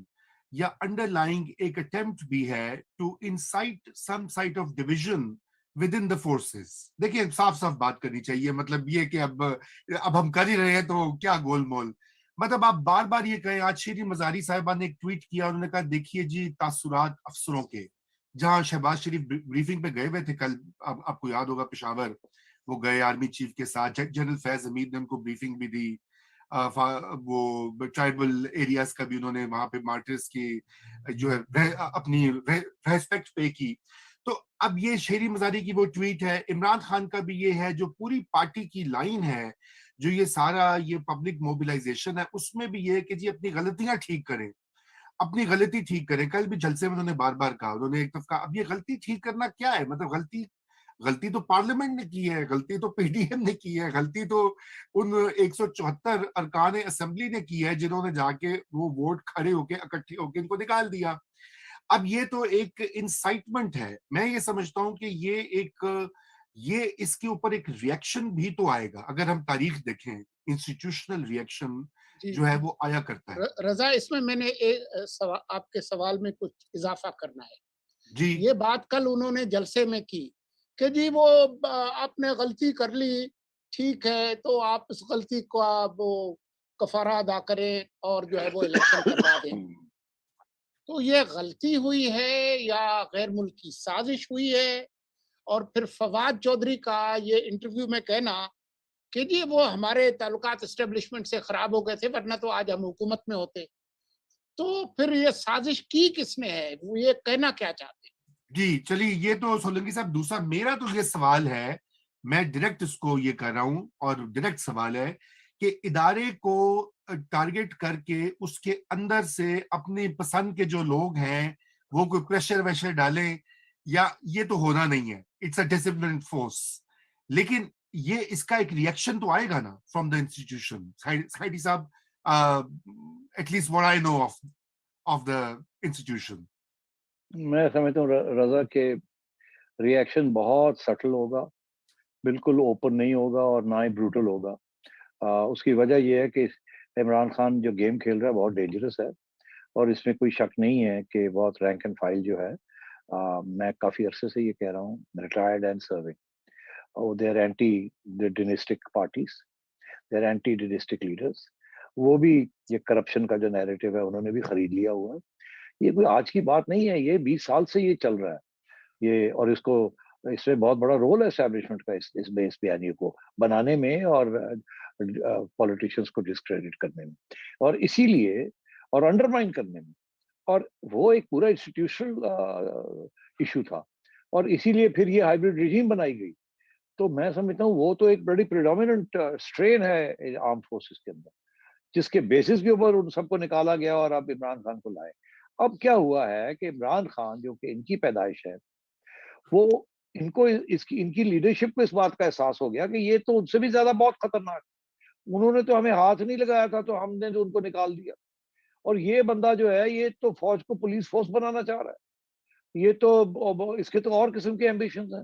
یا انڈر لائنگ ایک اٹیمپٹ بھی ہے to incite some sort of division within the forces. دیکھیے صاف بات کرنی چاہیے، مطلب یہ کہ اب ہم کر ہی رہے ہیں تو کیا گول مول. مطلب آپ بار بار یہ کہیں، آج شیریں مزاری صاحبہ نے ایک ٹویٹ کیا، انہوں نے کہا دیکھیے جی تاثرات افسروں کے، جہاں شہباز شریف بریفنگ پہ گئے ہوئے تھے کل، آپ کو یاد ہوگا پشاور وہ گئے آرمی چیف کے ساتھ، جنرل فیض حمید نے ان کو بریفنگ بھی دی، وہ ٹرائبل ایریاز کا بھی انہوں نے وہاں پہ مارٹرز کی جو ہے اپنی ریسپیکٹ پے کی. تو اب یہ شیریں مزاری کی وہ ٹویٹ ہے. عمران خان کا بھی یہ ہے، جو پوری پارٹی کی لائن ہے، جو یہ سارا یہ پبلک موبلائزیشن ہے، اس میں بھی یہ ہے کہ جی اپنی غلطیاں ٹھیک کریں، اپنی غلطی ٹھیک کریں. کل بھی جلسے میں انہوں نے بار بار کہا، انہوں نے ایک طرف کہا اب یہ غلطی ٹھیک کرنا کیا ہے، مطلب غلطی تو پارلیمنٹ نے کی ہے، غلطی تو پی ڈی ایم نے کی ہے، غلطی تو ان 174 ارکان اسمبلی نے کی ہے جنہوں نے جا کے وہ ووٹ کھڑے ہو کے اکٹھے ہو کے ان کو نکال دیا. اب یہ تو ایک انسائٹمنٹ ہے. میں یہ سمجھتا ہوں کہ یہ اس کے اوپر ایک ریئیکشن بھی تو آئے گا. اگر ہم تاریخ دیکھیں، انسٹیٹیوشنل ریئیکشن جو ہے وہ آیا کرتا ہے. رضا، اس میں نے آپ کے سوال میں کچھ اضافہ کرنا ہے. جی یہ بات کل انہوں نے جلسے میں کی کہ جی وہ آپ نے غلطی کر لی، ٹھیک ہے، تو آپ اس غلطی کو وہ کفارہ ادا کریں اور جو ہے وہ الیکشن کروا دیں. تو یہ غلطی ہوئی ہے یا غیر ملکی سازش ہوئی ہے؟ اور پھر فواد چودھری کا یہ انٹرویو میں کہنا کہ جی وہ ہمارے تعلقات اسٹیبلشمنٹ سے خراب ہو گئے تھے ورنہ تو آج ہم حکومت میں ہوتے. تو پھر یہ سازش کی کس نے ہے، وہ یہ کہنا کیا چاہتے ہیں؟ جی چلیے، یہ تو سولنگی صاحب دوسرا. میرا تو یہ سوال ہے، میں ڈائریکٹ اس کو یہ کر رہا ہوں، اور ڈائریکٹ سوال ہے کہ ادارے کو ٹارگٹ کر کے اس کے اندر سے اپنی پسند کے جو لوگ ہیں وہ کوئی پریشر ویشر ڈالیں، یا یہ تو ہونا نہیں ہے. It's a discipline force. لیکن یہ اس کا ایک ریئیکشن تو آئے گا نا فرام دا انسٹیٹیوشن. سائیڈی صاحب، at least what I know of the institution. میں سمجھتا ہوں رضا کہ ریئیکشن بہت سٹل ہوگا، بالکل اوپن نہیں ہوگا اور نہ ہی بروٹل ہوگا. اس کی وجہ یہ ہے کہ عمران خان جو گیم کھیل رہا ہے بہت ڈینجرس ہے، اور اس میں کوئی شک نہیں ہے کہ بہت رینک اینڈ فائل جو ہے. میں کافی عرصے سے یہ کہہ رہا ہوں، retired and serving, they are anti dynastic parties, they are anti dynastic leaders. وہ بھی یہ کرپشن کا جو نیریٹو ہے انہوں نے بھی خرید لیا ہوا ہے. یہ کوئی آج کی بات نہیں ہے، یہ 20 سال سے یہ چل رہا ہے یہ، اور اس میں بہت بڑا رول ہے اسٹیبلشمنٹ کا اس بیانیے کو بنانے میں اور پولیٹیشنز کو ڈسکریڈٹ کرنے میں، اور اسی لیے اور انڈرمائن کرنے میں. اور وہ ایک پورا انسٹیٹیوشنل ایشو تھا، اور اسی لیے پھر یہ ہائیبرڈ ریجیم بنائی گئی. تو میں سمجھتا ہوں وہ تو ایک بڑی پریڈومیننٹ اسٹرین ہے آرم فورسز کے اندر، جس کے بیسس کے اوپر ان سب کو نکالا گیا اور اب عمران خان کو لائے. اب کیا ہوا ہے کہ عمران خان جو کہ ان کی پیدائش ہے، وہ ان کو ان کی لیڈرشپ کو اس بات کا احساس ہو گیا کہ یہ تو ان سے بھی زیادہ بہت خطرناک. انہوں نے تو ہمیں ہاتھ نہیں لگایا تھا تو ہم نے تو ان کو نکال دیا. اور یہ بندہ جو ہے یہ تو فوج کو پولیس فورس بنانا چاہ رہا ہے. یہ تو اس کے تو اور قسم کے ایمبیشنز ہیں.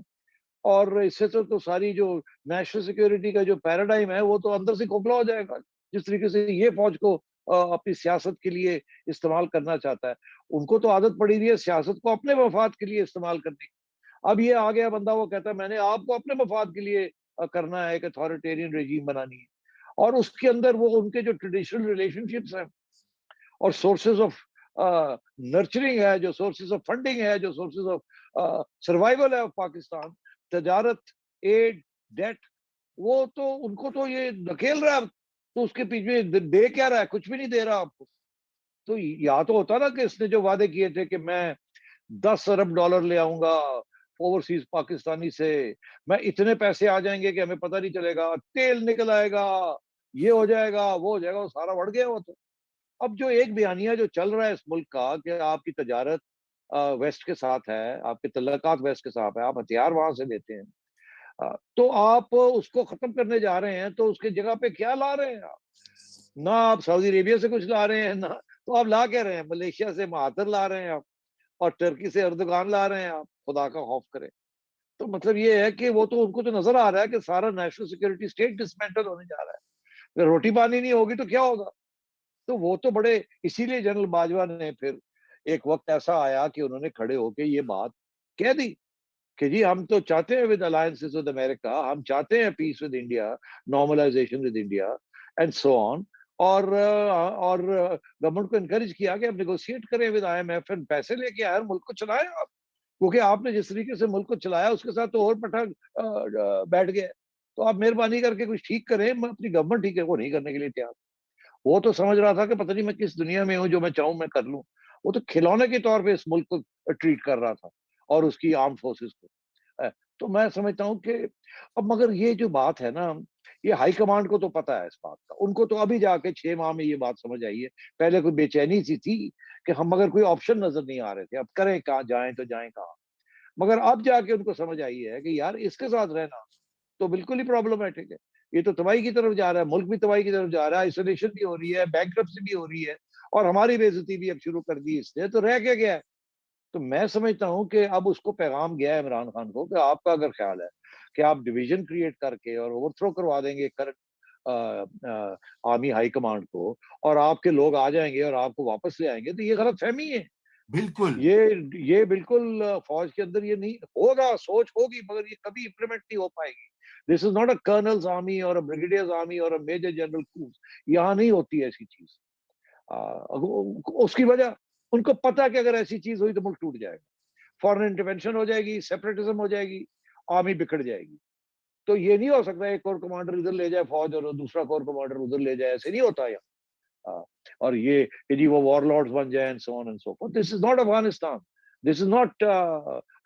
اور اس سے تو ساری جو نیشنل سیکیورٹی کا جو پیراڈائم ہے وہ تو اندر سے کھوکھلا ہو جائے گا جس طریقے سے یہ فوج کو اپنی سیاست کے لیے استعمال کرنا چاہتا ہے. ان کو تو عادت پڑی ہوئی ہے سیاست کو اپنے مفاد کے لیے استعمال کرنے کی. اب یہ آ گیا بندہ وہ کہتا ہے میں نے آپ کو اپنے مفاد کے لیے کرنا ہے, ایک اتھارٹیرین رجیم بنانی ہے. اور اس کے اندر وہ ان کے جو ٹریڈیشنل ریلیشن شپس ہیں اور سورسز آف نرچرنگ ہے, جو سورسز آف فنڈنگ ہے, جو سورسز آف سروائیول ہے آف پاکستان, تجارت, ایڈ, ڈیٹ, وہ تو ان کو تو یہ دھکیل رہا ہے. تو اس کے پیچھے دے کیا رہا ہے؟ کچھ بھی نہیں دے رہا آپ کو. تو یا تو ہوتا نا کہ اس نے جو وعدے کیے تھے کہ میں 10 ارب ڈالر لے آؤں گا اوورسیز پاکستانی سے, میں اتنے پیسے آ جائیں گے کہ ہمیں پتہ نہیں چلے گا, تیل نکل آئے گا, یہ ہو جائے گا, وہ ہو جائے گا, وہ سارا بڑھ گیا. وہ تو اب جو ایک بیانیہ جو چل رہا ہے اس ملک کا کہ آپ کی تجارت ویسٹ کے ساتھ ہے, آپ کے تعلقات ویسٹ کے ساتھ ہے, آپ ہتھیار وہاں سے لیتے ہیں, تو آپ اس کو ختم کرنے جا رہے ہیں. تو اس کی جگہ پہ کیا لا رہے ہیں آپ؟ نہ آپ سعودی عربیہ سے کچھ لا رہے ہیں, نہ تو آپ لا کیا رہے ہیں؟ ملیشیا سے مہاتر لا رہے ہیں آپ, اور ٹرکی سے اردگان لا رہے ہیں آپ. خدا کا خوف کرے. تو مطلب یہ ہے کہ وہ تو ان کو تو نظر آ رہا ہے کہ سارا نیشنل سیکورٹی اسٹیٹ ڈسمینٹل ہونے جا رہا ہے. اگر روٹی پانی نہیں ہوگی تو کیا ہوگا؟ تو وہ تو بڑے, اسی لیے جنرل باجوہ نے پھر ایک وقت ایسا آیا کہ انہوں نے کھڑے ہو کے یہ بات کہہ دی کہ جی ہم تو چاہتے ہیں ود الائنسز ود امریکہ, ہم چاہتے ہیں peace with India, normalization with India and so on. اور گورنمنٹ کو انکریج کیا کہ آپ نیگوشیٹ کریں ود آئی ایم ایف, پیسے لے کے آئے ملک کو چلائیں آپ, کیونکہ آپ نے جس طریقے سے ملک کو چلایا اس کے ساتھ تو اور پٹھا بیٹھ گئے. تو آپ مہربانی کر کے کچھ ٹھیک کریں. میں اپنی گورنمنٹ ٹھیک ہے وہ نہیں کرنے کے لیے تیار. وہ تو سمجھ رہا تھا کہ پتہ نہیں میں کس دنیا میں ہوں جو میں چاہوں میں کر لوں. وہ تو کھلونے کے طور پہ اس ملک کو ٹریٹ کر رہا تھا اور اس کی آرم فورسز کو. تو میں سمجھتا ہوں کہ اب مگر یہ جو بات ہے نا, یہ ہائی کمانڈ کو تو پتا ہے اس بات کا. ان کو تو ابھی جا کے 6 ماہ میں یہ بات سمجھ آئی ہے. پہلے کوئی بے چینی سی تھی کہ ہم مگر کوئی آپشن نظر نہیں آ رہے تھے, اب کریں کہاں, جائیں تو جائیں کہاں. مگر اب جا کے ان کو سمجھ آئی ہے کہ یار اس کے ساتھ رہنا تو بالکل ہی پرابلمٹک ہے. یہ تو تباہی کی طرف جا رہا ہے, ملک بھی تباہی کی طرف جا رہا ہے, آئسولیشن بھی ہو رہی ہے, بینکرپسی بھی ہو رہی ہے, اور ہماری بے عزتی بھی اب شروع کر دی اس نے. تو رہ کے گیا ہے. تو میں سمجھتا ہوں کہ اب اس کو پیغام گیا ہے عمران خان کو کہ آپ کا اگر خیال ہے کہ آپ ڈویژن کریٹ کر کے اور اوور تھرو کروا دیں گے کرنٹ آرمی ہائی کمانڈ کو, اور آپ کے لوگ آ جائیں گے اور آپ کو واپس لے آئیں گے, تو یہ غلط فہمی ہے. بالکل یہ بالکل فوج کے اندر یہ نہیں ہوگا. سوچ ہوگی مگر یہ کبھی امپلیمنٹ نہیں ہو پائے گی. This is not a colonels army اور بریگیڈیئرز آرمی اور میجر جنرل کورس. یہاں نہیں ہوتی ایسی چیز. اس کی وجہ ان کو پتا کہ اگر ایسی چیز ہوئی تو ملک ٹوٹ جائے گا, فورن انٹرونشن ہو جائے گی, سیپریٹزم ہو جائے گی, آرمی بکھڑ جائے گی. تو یہ نہیں ہو سکتا ایک کور کمانڈر ادھر لے جائے فوج اور دوسرا کور کمانڈر ادھر لے جائے, ایسے نہیں ہوتا یہاں. اور یہ کہ جی وہ وار لارڈز بن جائیں and so on and so forth. This is not Afghanistan. This is not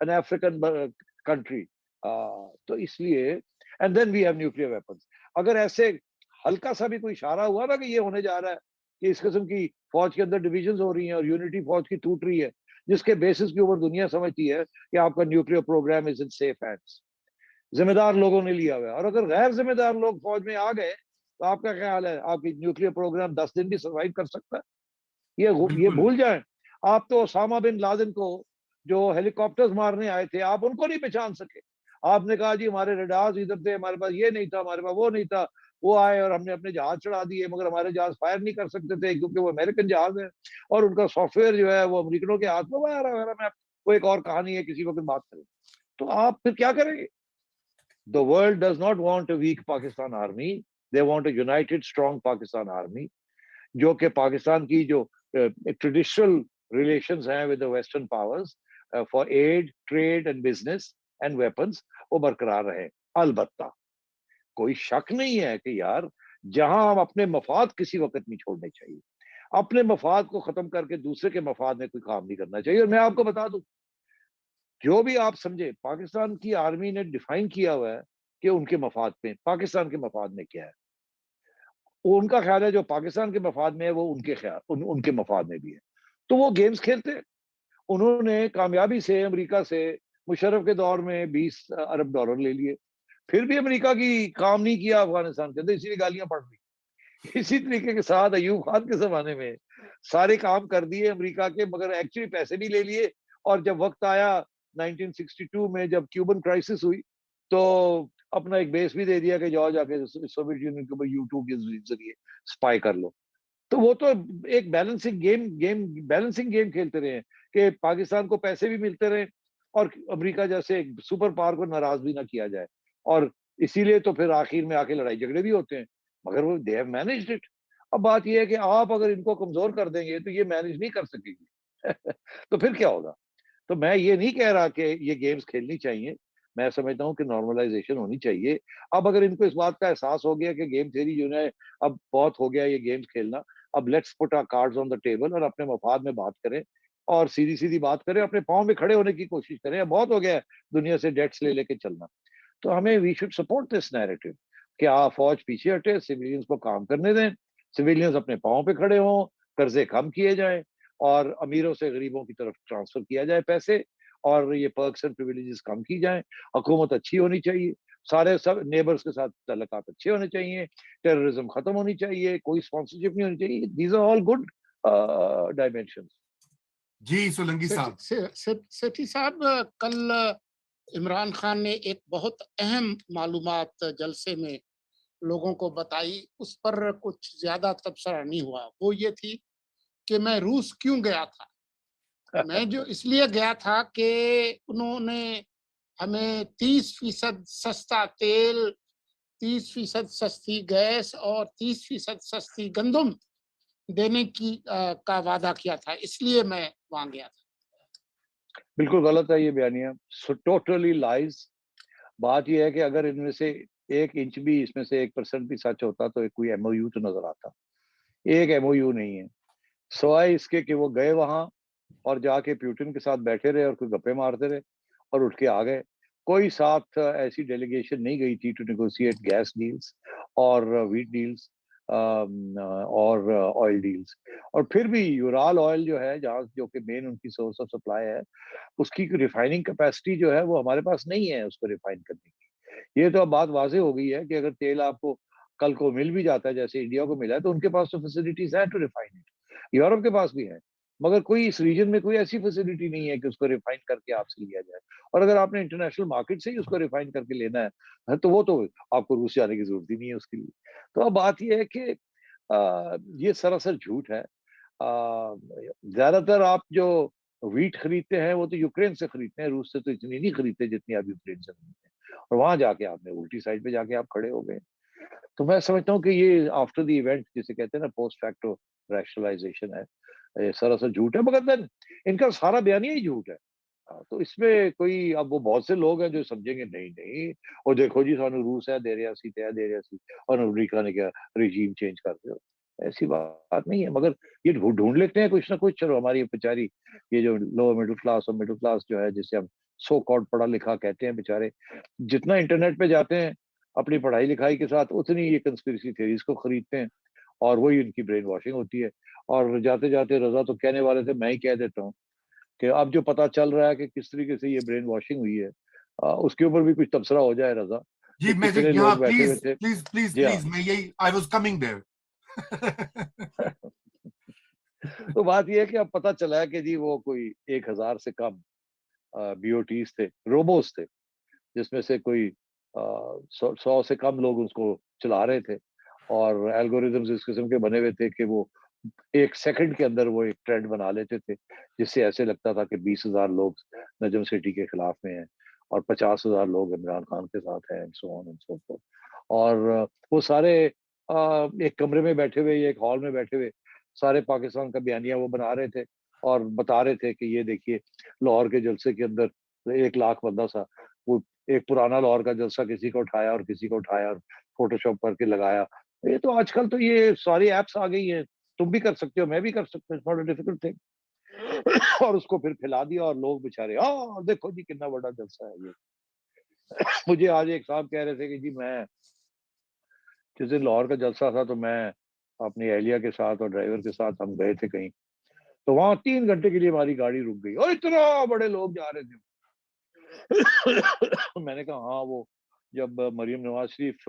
an African country. تو اس لیے and then we have nuclear weapons. اگر ایسے ہلکا سا بھی کوئی اشارہ ہوا نا کہ یہ ہونے جا رہا ہے کہ اس قسم کی فوج کے اندر ڈویژنز ہو رہی ہیں اور یونٹی فوج کی ٹوٹ رہی ہے, جس کے بیسس کے اوپر دنیا سمجھتی ہے کہ آپ کا nuclear programme is in safe hands, ذمہ دار لوگوں نے لیا ہوا ہے. اور اگر غیر ذمہ دار لوگ فوج میں آ گئے تو آپ کا خیال ہے آپ کی نیوکلیئر پروگرام 10 دن بھی سروائیو کر سکتا ہے؟ یہ بھول جائیں. آپ تو اسامہ بن لادن کو جو ہیلی کاپٹرز مارنے آئے تھے آپ ان کو نہیں پہچان سکے. آپ نے کہا جی ہمارے ریڈارز ادھر تھے, ہمارے پاس یہ نہیں تھا, ہمارے پاس وہ نہیں تھا, وہ آئے اور ہم نے اپنے جہاز چڑھا دیے, مگر ہمارے جہاز فائر نہیں کر سکتے تھے کیونکہ وہ امریکن جہاز ہیں اور ان کا سافٹ ویئر جو ہے وہ امریکنوں کے ہاتھ میں وغیرہ. میں وہ ایک اور کہانی ہے, کسی وقت بات کریں. تو آپ پھر کیا کریں گے؟ The world does not want a weak Pakistan army. They want a united, strong Pakistan army. جو کہ پاکستان کی جو ٹریڈیشنل ریلیشنز ہیں with western powers for aid, trade and business and weapons, وہ برقرار رہے. البتہ کوئی شک نہیں ہے کہ یار جہاں ہم اپنے مفاد کسی وقت نہیں چھوڑنے چاہیے. اپنے مفاد کو ختم کر کے دوسرے کے مفاد میں کوئی کام نہیں کرنا چاہیے. اور میں آپ کو بتا دوں, جو بھی آپ سمجھے پاکستان کی آرمی نے ڈیفائن کیا ہوا ہے کہ ان کے مفاد میں, پاکستان کے مفاد میں کیا ہے. وہ ان کا خیال ہے جو پاکستان کے مفاد میں ہے وہ ان کے مفاد میں بھی ہے. تو وہ گیمز کھیلتے. انہوں نے کامیابی سے امریکہ سے مشرف کے دور میں 20 ارب ڈالر لے لیے, پھر بھی امریکہ کی کام نہیں کیا افغانستان کے اندر, اسی لیے گالیاں پڑ رہی. اسی طریقے کے ساتھ ایوب خان کے زمانے میں سارے کام کر دیے امریکہ کے، مگر ایکچولی پیسے بھی لے لیے، اور جب وقت آیا 1962 میں جب کیوبن کرائسس ہوئی تو اپنا ایک بیس بھی دے دیا کہ جاؤ جا کے سوویت یونین کے اوپر یوٹیوب کے ذریعے اسپائی کر لو. تو وہ تو ایک بیلنسنگ گیم کھیلتے رہے ہیں کہ پاکستان کو پیسے بھی ملتے رہے اور امریکہ جیسے ایک سپر پاور کو ناراض بھی نہ کیا جائے، اور اسی لیے تو پھر آخر میں آ کے لڑائی جھگڑے بھی ہوتے ہیں، مگر وہ دے ہیو مینجڈ اٹ. اب بات یہ ہے کہ آپ اگر ان کو کمزور کر دیں گے تو یہ مینج نہیں کر سکے گی تو پھر کیا ہوگا؟ تو میں یہ نہیں کہہ رہا کہ یہ گیمز کھیلنی چاہیے، میں سمجھتا ہوں کہ نارملائزیشن ہونی چاہیے. اب اگر ان کو اس بات کا احساس ہو گیا کہ گیم تھیوری جو ہے اب بہت ہو گیا یہ گیمز کھیلنا، اب let's put our cards on the table اور اپنے مفاد میں بات کریں اور سیدھی سیدھی بات کریں، اپنے پاؤں میں کھڑے ہونے کی کوشش کریں. اب بہت ہو گیا ہے دنیا سے ڈیٹس لے کے چلنا. تو ہمیں we should support this narrative کہ فوج پیچھے ہٹے، سویلینز کو کام کرنے دیں، سویلینز اپنے پاؤں پہ کھڑے ہوں، قرضے کم کیے جائیں اور امیروں سے غریبوں کی طرف ٹرانسفر کیا جائے پیسے، اور یہ پرکس اینڈ پریویلیجز کم کی جائیں. حکومت اچھی ہونی چاہیے، سارے سب نیبرز کے ساتھ تعلقات اچھے ہونے چاہیے، ٹیررزم ختم ہونی چاہیے، کوئی اسپانسرشپ نہیں ہونی چاہیے. These are all good dimensions. جی سولنگی صاحب. سیٹھی صاحب، کل عمران خان نے ایک بہت اہم معلومات جلسے میں لوگوں کو بتائی، اس پر کچھ زیادہ تبصرہ نہیں ہوا. وہ یہ تھی کہ میں روس کیوں گیا تھا. میں جو اس لیے گیا تھا کہ انہوں نے ہمیں 30% سستا تیل، 30% سستی گیس اور 30% سستی گندم دینے کا وعدہ کیا تھا، اس لیے میں وہاں گیا تھا. بالکل غلط ہے یہ بیانیہ، ٹوٹلی لائز. بات یہ ہے کہ اگر ان میں سے 1 انچ بھی، اس میں سے 1% بھی سچ ہوتا تو کوئی ایم او یو تو نظر آتا. ایک ایم او یو نہیں ہے، سوائے اس کے کہ وہ گئے وہاں اور جا کے پیوٹن کے ساتھ بیٹھے رہے اور کوئی گپے مارتے رہے اور اٹھ کے آ گئے. کوئی ساتھ ایسی ڈیلیگیشن نہیں گئی تھی ٹو نیگوشیٹ گیس ڈیلز اور ویٹ ڈیلز اور آئل ڈیلز. اور پھر بھی یورال آئل جو ہے جہاں جو کہ مین ان کی سورس آف سپلائی ہے، اس کی ریفائننگ کیپیسٹی جو ہے وہ ہمارے پاس نہیں ہے اس کو ریفائن کرنے کی. یہ تو اب بات واضح ہو گئی ہے کہ اگر تیل آپ کو کل کو مل بھی جاتا ہے جیسے انڈیا کو ملا ہے تو ان کے پاس تو فیسلٹیز ہیں ٹو ریفائن اٹ. یورپ کے پاس بھی ہے، مگر کوئی اس ریجن میں کوئی ایسی فیسلٹی نہیں ہے کہ اس کو ریفائن کر کے آپ سے لیا جائے. اور اگر آپ نے انٹرنیشنل مارکیٹ سے ہی اس کو ریفائن کر کے لینا ہے تو وہ تو آپ کو روس جانے کی ضرورت ہی نہیں ہے اس کے لیے. تو اب بات یہ ہے کہ یہ سراسر جھوٹ ہے. زیادہ تر آپ جو ویٹ خریدتے ہیں وہ تو یوکرین سے خریدتے ہیں، روس سے تو اتنی نہیں خریدتے جتنی آپ یوکرین سے خریدتے ہیں، اور وہاں جا کے آپ نے الٹی سائڈ پہ جا کے آپ کھڑے ہو گئے. تو میں سمجھتا ہوں کہ یہ آفٹر دی ایونٹ جسے کہتے ہیں نا پوسٹ فیکٹو ریشنلائزیشن ہے، یہ سراسر جھوٹ ہے. مگر دین ان کا سارا بیانیہ ہی جھوٹ ہے. تو اس میں کوئی، اب وہ بہت سے لوگ ہیں جو سمجھیں گے نہیں اور دیکھو جی سانو روس ہے دے رہا سی اور امریکہ نے کیا رجیم چینج کر دو. ایسی بات نہیں ہے، مگر یہ ڈھونڈ لیتے ہیں کچھ نہ کچھ. چلو ہماری بیچاری یہ جو لوور مڈل کلاس اور مڈل کلاس جو ہے جسے ہم سو کالڈ پڑھا لکھا کہتے ہیں، بیچارے جتنا انٹرنیٹ پہ جاتے ہیں اپنی پڑھائی لکھائی کے ساتھ اتنی یہ کنسپیرسی تھیریز کو خریدتے ہیں اور وہی ان کی برین واشنگ ہوتی ہے. اور جاتے جاتے رضا تو کہنے والے تھے، میں ہی کہہ دیتا ہوں کہ اب جو پتا چل رہا ہے کہ کس طریقے سے یہ برین واشنگ ہوئی ہے، اس کے اوپر بھی کچھ تبصرہ ہو جائے رضا. جی میں کتنے یہاں لوگ بیٹھے ہوئے پلیز تھے. پلیز پلیز جی ہاں. پلیز میں یہی آئی واز کمنگ دیئر. تو بات یہ ہے کہ اب پتا چلا ہے کہ جی وہ کوئی 1000 سے کم بی او ٹیز تھے، روبوز تھے، جس میں سے کوئی 100 سے کم لوگ اس کو چلا رہے تھے، اور الگوریدمز اس قسم کے بنے ہوئے تھے کہ وہ 1 سیکنڈ کے اندر وہ ایک ٹرینڈ بنا لیتے تھے جس سے ایسے لگتا تھا کہ 20,000 لوگ نجم سیٹھی کے خلاف میں ہیں اور 50,000 لوگ عمران خان کے ساتھ ہیں and so on and so forth. اور وہ سارے ایک کمرے میں بیٹھے ہوئے، ایک ہال میں بیٹھے ہوئے سارے پاکستان کا بیانیہ وہ بنا رہے تھے اور بتا رہے تھے کہ یہ دیکھیے لاہور کے جلسے کے اندر 1 لاکھ بندہ تھا، وہ ایک پرانا لاہور کا جلسہ کسی کو اٹھایا اور کسی کو اٹھایا اور فوٹو شاپ کر کے لگایا. یہ تو آج کل تو یہ ساری ایپس آ گئی ہیں، تم بھی کر سکتے ہو، میں بھی کر سکتا ہوں، ناٹ اے ڈیفیکلٹ تھنگ. اور اس کو پھر پھیلا دیا اور لوگ بےچارے دیکھو جی کتنا بڑا جلسہ ہے یہ. مجھے آج ایک صاحب کہہ رہے تھے کہ جی میں جس دن لاہور کا جلسہ تھا تو میں اپنی اہلیہ کے ساتھ اور ڈرائیور کے ساتھ ہم گئے تھے کہیں، تو وہاں 3 گھنٹے کے لیے ہماری گاڑی رک گئی اور اتنا بڑے لوگ جا رہے تھے. میں نے کہا ہاں وہ جب مریم نواز شریف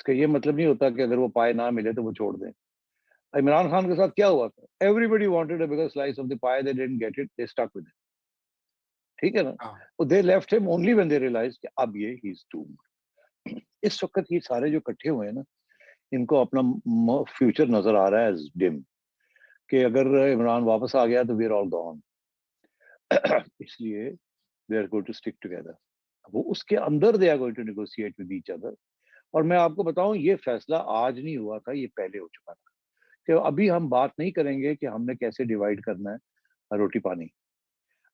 اس کا یہ مطلب نہیں ہوتا کہ اگر وہ پائے نہ ملے تو وہ چھوڑ دیں. عمران خان کے ساتھ کیا ہوا تھا؟ Everybody wanted a bigger slice of the pie, they didn't get it, they stuck with it. ٹھیک ہے نا. They left them only when they realise کہ اب یہ ہی از ڈومڈ. اس وقت یہ سارے جو اکٹھے ہوئے ہیں نا, ان کو اپنا فیوچر نظر آ رہا ہے ایز ڈم, کہ اگر عمران واپس آ گیا تو وی آر آل گون. اس لیے they are going to stick together. وہ اس کے اندر they are going to negotiate with each other. اور میں آپ کو بتاؤں, یہ فیصلہ آج نہیں ہوا تھا, یہ پہلے ہو چکا تھا. کہ ابھی ہم بات نہیں کریں گے کہ ہم نے کیسے ڈیوائڈ کرنا ہے روٹی پانی,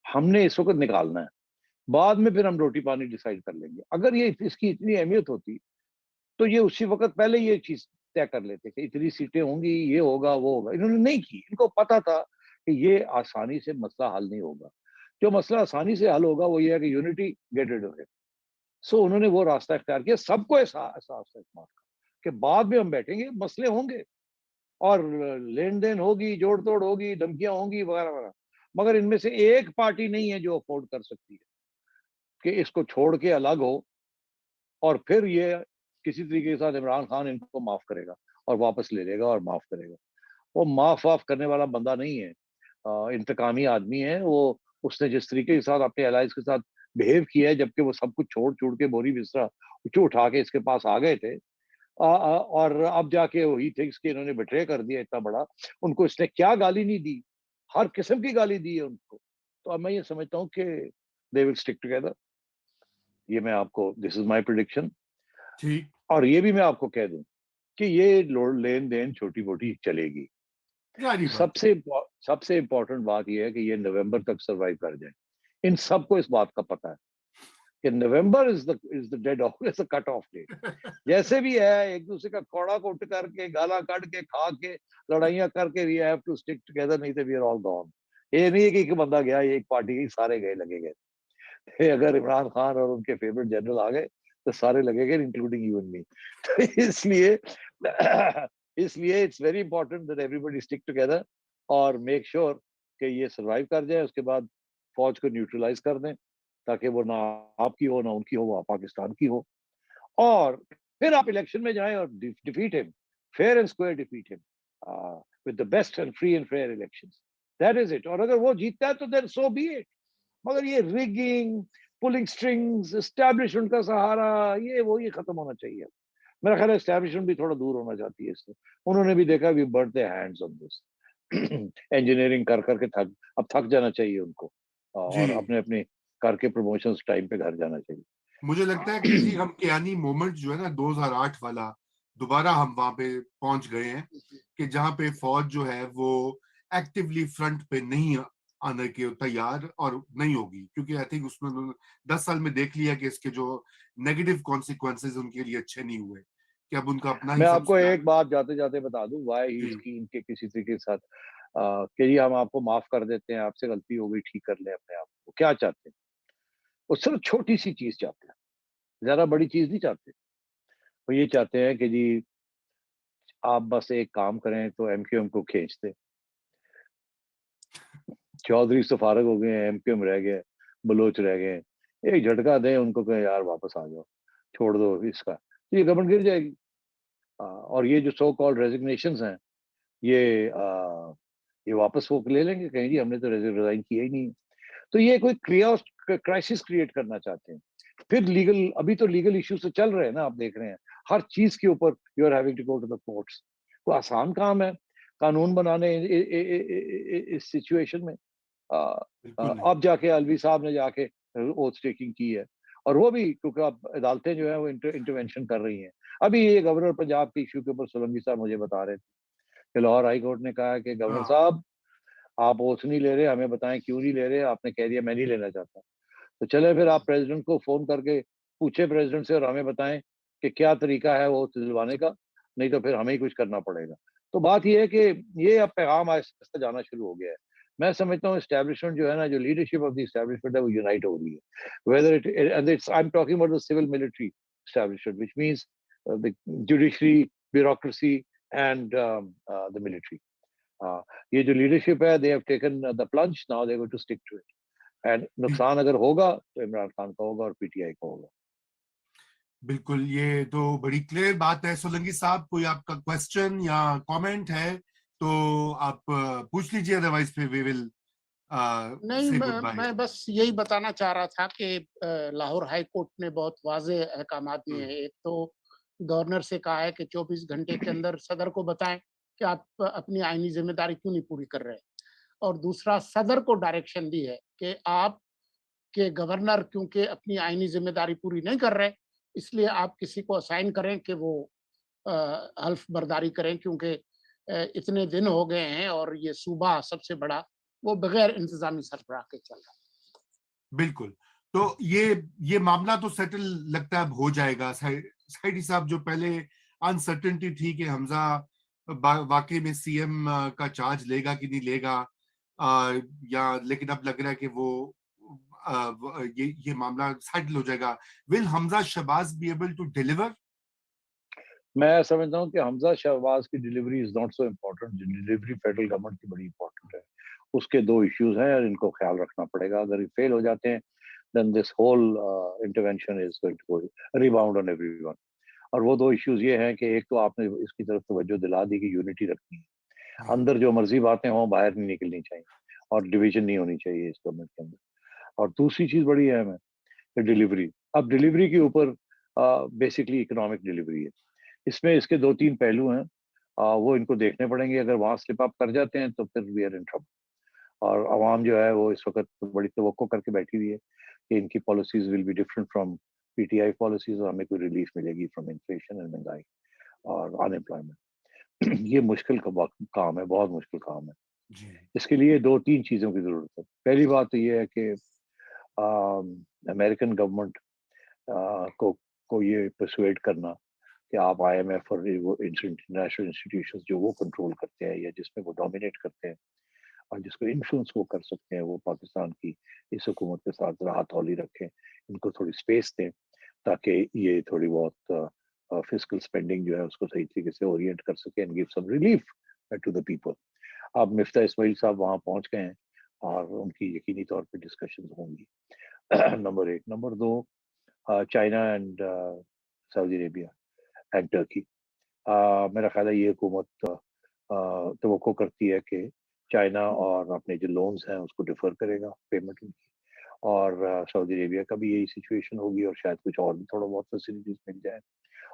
ہم نے اس وقت نکالنا ہے, بعد میں پھر ہم روٹی پانی ڈیسائیڈ کر لیں گے. اگر یہ اس کی اتنی اہمیت ہوتی تو یہ اسی وقت پہلے یہ چیز طے کر لیتے کہ اتنی سیٹیں ہوں گی, یہ ہوگا, وہ ہوگا. انہوں نے نہیں کی. ان کو پتا تھا کہ یہ آسانی سے مسئلہ حل نہیں ہوگا. جو مسئلہ آسانی سے حل ہوگا وہ یہ ہے کہ unity get rid of it. So انہوں نے وہ راستہ اختیار کیا. سب کو احساس ہے اس بات کا کہ بعد میں ہم بیٹھیں گے, مسئلے ہوں گے اور لین دین ہوگی, جوڑ توڑ ہوگی, دھمکیاں ہوں گی وغیرہ وغیرہ, مگر ان میں سے ایک پارٹی نہیں ہے جو افورڈ کر سکتی ہے کہ اس کو چھوڑ کے الگ ہو اور پھر یہ کسی طریقے کے ساتھ عمران خان ان کو معاف کرے گا اور واپس لے لے گا اور معاف کرے گا. وہ معاف کرنے والا بندہ نہیں ہے, انتقامی آدمی ہے وہ. اس نے جس طریقے کے ساتھ اپنے الائز کے ساتھ بہیو کیا ہے, جبکہ وہ سب کچھ چھوڑ کے بوری بسترا اٹھا کے اس کے پاس آ گئے تھے, اور اب جا کے وہی تھنکس کہ انہوں نے بٹرے کر دیا اتنا بڑا. ان کو اس نے کیا گالی نہیں دی, ہر قسم کی گالی دی ہے ان کو. تو اب میں یہ سمجھتا ہوں کہ دے ول اسٹک ٹوگیدر. یہ میں آپ کو, دس از مائی پریڈکشن. اور یہ بھی میں آپ کو کہہ دوں کہ یہ لین دین چھوٹی موٹی چلے گی. سب سے امپورٹنٹ بات یہ ہے کہ یہ نومبر تک سروائیو کر جائیں. ان سب کو اس بات کا پتا ہے کہ نومبر از the dead off, is the cut off date. جیسے بھی ہے ایک دوسرے کا کوڑا کوٹ کر کے, گالا کٹ کے, کھا کے, لڑائیاں کر کے, we have to stick together, نہیں تو we are all gone. یہ نہیں ہے کہ ایک بندہ گیا, ایک پارٹی کی سارے گئے لگے گئے. اگر عمران خان اور ان کے فیورٹ جنرل آ گئے تو سارے لگے گئے, انکلوڈنگ یو اینڈ می. اس لیے it's very important that everybody stick together اور میک شیور کہ یہ سروائیو کر جائے. اس کے بعد فوج کو نیوٹرلائز کر دیں تاکہ وہ نہ آپ کی ہو نہ ان کی ہو, وہ پاکستان کی ہو. اور پھر آپ الیکشن میں جائیں اور ڈیفیٹ ہم, فیئر اینڈ اسکوائر ڈیفیٹ ہم with the best and free and fair election. That is it. اور اگر وہ جیتتا ہے تو دین سو بی اٹ. مگر یہ ریگنگ, پولنگ اسٹرنگز, اسٹیبلشمنٹ کا سہارا, یہ ختم ہونا چاہیے. میرا خیال ہے اسٹیبلشمنٹ بھی تھوڑا دور ہونا چاہتی ہے اس سے. انہوں نے بھی دیکھا we burn their hands on this. Engineering کر کے تھک جانا چاہیے ان کو, اور اپنے کر کے پروموشنز ٹائم پہ گھر جانا چاہیے. مجھے لگتا ہے کہ جی ہم کیانی مومنٹ جو ہے نا 2008 والا, دوبارہ ہم وہاں پہ پہنچ گئے ہیں کہ جہاں پہ فوج جو ہے وہ ایکٹیولی فرنٹ پہ نہیں آنے کے تیار اور نہیں ہوگی, کیونکہ آئی تھنک اس میں 10 سال میں دیکھ لیا کہ اس کے جو نیگیٹو کانسیکوینسز ان کے لیے اچھے نہیں ہوئے, کہ اب ان کا اپنا ہی. میں آپ کو ایک بات جاتے جاتے بتا دوں, وائی ہی اسکیم کے کسی طریقے کے ساتھ کہ یہ ہم آپ کو معاف کر دیتے ہیں, آپ سے غلطی ہو گئی, ٹھیک کر لیں اپنے آپ کو. کیا چاہتے ہیں وہ؟ صرف چھوٹی سی چیز چاہتے ہیں, زیادہ بڑی چیز نہیں چاہتے. وہ یہ چاہتے ہیں کہ جی آپ بس ایک کام کریں تو ایم کیو ایم کو کھینچ دیں. چودھری سے فارغ ہو گئے ہیں, ایم کیو ایم رہ گئے, بلوچ رہ گئے, ایک جھٹکا دیں ان کو کہ یار واپس آ جاؤ, چھوڑ دو اس کا, یہ گورنمنٹ گر جائے گی. اور یہ جو سو کالڈ ریزگنیشنز ہیں یہ واپس وہ لے لیں گے, کہیں جی ہم نے تو ریزائن کیا ہی نہیں. تو یہ کوئی کرائسس کریٹ کرنا چاہتے ہیں. پھر لیگل, ابھی تو لیگل ایشوز تو چل رہے ہیں نا, آپ دیکھ رہے ہیں ہر چیز کے اوپر you are having to go to the courts. کوئی آسان کام ہے قانون بنانے اس سچویشن میں؟ اب جا کے الوی صاحب نے جا کے اوتھ ٹیکنگ کی ہے, اور وہ بھی کیونکہ اب عدالتیں جو ہیں وہ انٹرونشن کر رہی ہیں. ابھی یہ گورنر پنجاب کے ایشو کے اوپر سولنگی صاحب مجھے بتا رہے تھے کہ لاہور ہائی کورٹ نے کہا کہ گورنر صاحب آپ اوتھ نہیں لے رہے, ہمیں بتائیں کیوں نہیں لے رہے. آپ نے کہہ دیا میں نہیں لینا چاہتا, تو چلے پھر آپ پریزیڈنٹ کو فون کر کے پوچھے پریزیڈنٹ سے, اور ہمیں بتائیں کہ کیا طریقہ ہے وہ اوتھ دلوانے کا, نہیں تو پھر ہمیں ہی کچھ کرنا پڑے گا. تو بات یہ ہے کہ یہ اب پیغام آہستہ آہستہ جانا شروع ہو گیا ہے. میں سمجھتا ہوں اسٹیبلشمنٹ جو ہے نا, جو لیڈرشپ آف دی اسٹیبلشمنٹ ہے وہ یونائٹ ہو رہی ہے. whether I'm talking about the civil military establishment, which means the judiciary, bureaucracy and the military. یہ جو لیڈرشپ ہے they have taken the plunge, now they're going to stick to it. And نقصان اگر ہوگا تو عمران خان کا ہوگا اور پی ٹی آئی کا ہوگا. بالکل, یہ تو بڑی کلیئر بات ہے. سولنگی صاحب, کوئی آپ کا کوشچن یا کامنٹ ہے تو آپ پوچھ لیجیے, ادروائز پھر وی ول نہیں, سے گڈ بائے. میں بس یہی بتانا چاہ رہا تھا کہ لاہور ہائی کورٹ نے بہت واضح احکامات دیے ہیں. ایک تو گورنر سے کہا ہے کہ 24 گھنٹے کے اندر صدر کو بتائیں کہ آپ اپنی آئینی ذمہ داری کیوں نہیں پوری کر رہے, اور دوسرا صدر کو ڈائریکشن دی ہے کہ آپ کے گورنر کیونکہ اپنی آئینی ذمہ داری پوری نہیں کر رہے, اس لیے آپ کسی کو اسائن کریں کہ وہ حلف برداری کریں, کیونکہ اتنے دن ہو گئے ہیں اور یہ صوبہ سب سے بڑا وہ بغیر انتظامی سربراہ کے چل رہا ہے. بالکل, تو یہ معاملہ تو سیٹل لگتا ہے اب ہو جائے گا. سائیڈی صاحب, جو پہلے انسرٹنٹی تھی کہ حمزہ واقعی میں سی ایم کا چارج لے گا کہ نہیں لے گا, یا لیکن اب لگ رہا ہے کہ وہ یہ معاملہ سیٹل ہو جائے گا. Will Hamza Shahbaz be able to deliver? میں سمجھتا ہوں کہ حمزہ شہباز کی delivery is not so important. Delivery federal government کی بڑی امپورٹنٹ ہے. اس کے 2 ایشوز ہیں اور ان کو خیال رکھنا پڑے گا. اگر یہ فیل ہو جاتے ہیں then this whole intervention is going to go rebound on everyone. اور وہ 2 ایشوز یہ ہیں کہ ایک تو آپ نے اس کی طرف توجہ دلا دی کہ یونٹی رکھنی ہے, اندر جو مرضی باتیں ہوں باہر نہیں نکلنی چاہیے, اور ڈویژن نہیں ہونی چاہیے اس گورنمنٹ کے اندر. اور دوسری چیز بڑی اہم ہے کہ ڈیلیوری. اب ڈیلیوری کے اوپر بیسکلی اکنامک ڈیلیوری ہے. اس میں اس کے 2-3 پہلو ہیں, وہ ان کو دیکھنے پڑیں گے. اگر وہاں سلپ اپ کر جاتے ہیں تو پھر وی آر ان ٹربل. اور عوام جو ہے وہ اس وقت بڑی توقع کر کے بیٹھی ہوئی ہے کہ ان کی policies will be different from P T I policies, اور ہمیں کوئی ریلیف ملے گی فرام انفلیشن اینڈ مہنگائی اور ان امپلائمنٹ. یہ مشکل کام ہے, بہت مشکل کام ہے. اس کے لیے 2-3 چیزوں کی ضرورت ہے. پہلی بات تو یہ ہے کہ امریکن گورنمنٹ کو یہ پرسویٹ کرنا کہ آپ آئی ایم ایف اور انٹرنیشنل انسٹیٹیوشنز جو وہ کنٹرول کرتے ہیں یا جس میں وہ ڈومینیٹ کرتے ہیں اور جس کو انفلوئنس وہ کر سکتے ہیں, وہ پاکستان کی اس حکومت کے ساتھ راحت ہولی رکھیں, ان کو تھوڑی سپیس دیں تاکہ یہ تھوڑی بہت فسکل اسپینڈنگ جو ہے اس کو صحیح طریقے سے اورینٹ کر سکیں and give some relief to the people. اب مفتاح اسماعیل صاحب وہاں پہنچ گئے ہیں اور ان کی یقینی طور پہ ڈسکشنز ہوں گی. Number 1. Number 2, China and Saudi Arabia and Turkey. میرا خیال ہے یہ حکومت توقع کرتی ہے کہ چائنا اور اپنے جو لونز ہیں اس کو ڈیفر کرے گا پیمنٹ ان کی, اور سعودی عربیہ کا بھی یہی سچویشن ہوگی, اور شاید کچھ اور بھی تھوڑا بہت فیسلٹیز مل جائیں.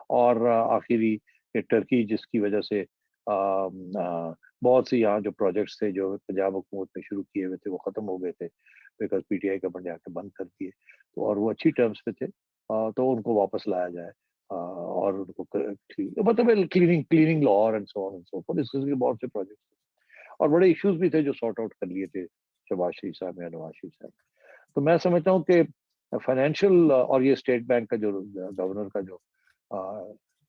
اور آخری ٹرکی, جس کی وجہ سے بہت سی یہاں جو پروجیکٹس تھے جو پنجاب حکومت میں شروع کیے ہوئے تھے وہ ختم ہو گئے تھے because P T I government نے آ کے بند کر دیے, تو اور وہ اچھی ٹرمز پہ تھے, تو ان کو واپس لایا جائے اور ان کو مطلب cleaning Lahore and so on and so forth. اس کے بہت سے پروجیکٹس اور بڑے ایشوز بھی تھے جو سارٹ آؤٹ کر لیے تھے شہباز شریف صاحب یا نواز شریف صاحب. تو میں سمجھتا ہوں کہ فائنینشیل اور یہ اسٹیٹ بینک کا جو گورنر کا جو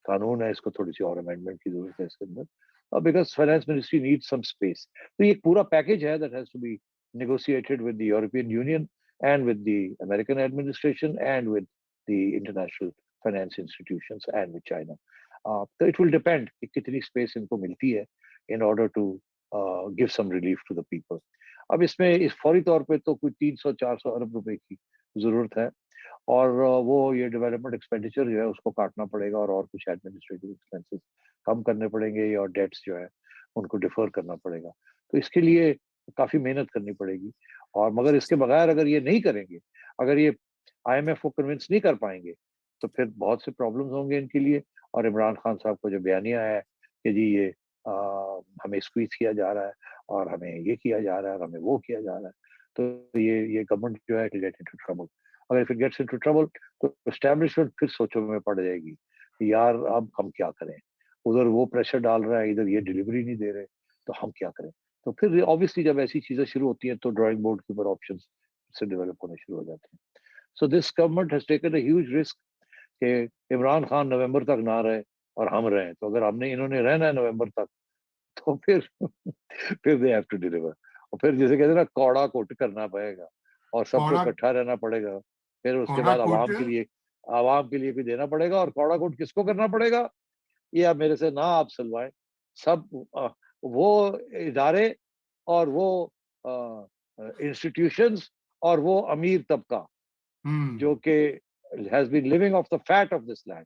قانون ہے اس کو تھوڑی سی اور امینڈمنٹ کی ضرورت ہے اس کے اندر, because finance ministry need some space. تو یہ ایک پورا پیکج ہے that has to be negotiated with the European Union and with the American administration and with the international finance institutions and with China. تو اٹ ول ڈیپینڈ کہ کتنی space ان کو ملتی ہے in order to give some relief to the people. اب اس میں اس فوری طور پہ تو کوئی 300-400 ارب روپے کی ضرورت ہے, اور وہ یہ ڈیولپمنٹ ایکسپینڈیچر جو ہے اس کو کاٹنا پڑے گا, اور کچھ ایڈمنسٹریٹو ایکسپینسز کم کرنے پڑیں گے, اور ڈیٹس جو ہے ان کو ڈیفر کرنا پڑے گا. تو اس کے لیے کافی محنت کرنی پڑے گی, اور مگر اس کے بغیر اگر یہ نہیں کریں گے, اگر یہ آئی ایم ایف کو کنونس نہیں کر پائیں گے تو پھر بہت سے پرابلمز ہوں گے ان کے لیے. اور عمران خان صاحب کو جو بیانیہ ہے کہ جی یہ ہمیں اسکویز کیا جا رہا ہے اور ہمیں یہ کیا جا رہا ہے اور ہمیں وہ کیا جا رہا ہے, تو یہ گورنمنٹ جو ہے گیٹ انٹو ٹربل. اگر if it gets into trouble تو اسٹیبلشمنٹ پھر سوچوں میں پڑ جائے گی کہ یار اب ہم کیا کریں, ادھر وہ پریشر ڈال رہا ہے, ادھر یہ ڈیلیوری نہیں دے رہے, تو ہم کیا کریں. تو پھر آبویسلی جب ایسی چیزیں شروع ہوتی ہیں تو ڈرائنگ بورڈ کے اوپر آپشنز سے ڈیولپ ہونے شروع ہو جاتے ہیں. So this government has taken a huge risk کہ عمران خان نومبر تک نہ رہے اور ہم رہیں, تو اگر ہم نے انہوں نے رہنا ہے نومبر تک تو پھر دے ہیو ٹو ڈیلیور. اور پھر جیسے کہتے ہیں نا کوڑا کوٹ کرنا پڑے گا اور سب کو اکٹھا رہنا پڑے گا, پھر اس کے بعد عوام کے لیے بھی دینا پڑے گا. اور کوڑا کوٹ کس کو کرنا پڑے گا, یہ آپ میرے سے نہ آپ سلوائیں, سب وہ ادارے اور وہ انسٹیٹیوشنز اور وہ امیر طبقہ جو کہ has been living off the fat of this land.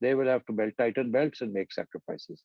They will have to tighten belts and make sacrifices.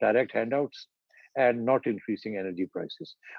direct handouts and not increasing energy prices.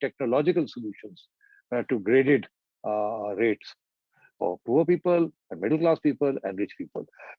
technological solutions to graded rates for poor people and middle class people and rich people.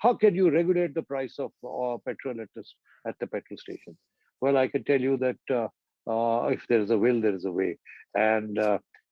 How can you regulate the price of petrol at the petrol station? Well, I can tell you that if there is a will, there is a way. And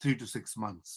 3 to 6 months.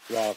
Yeah,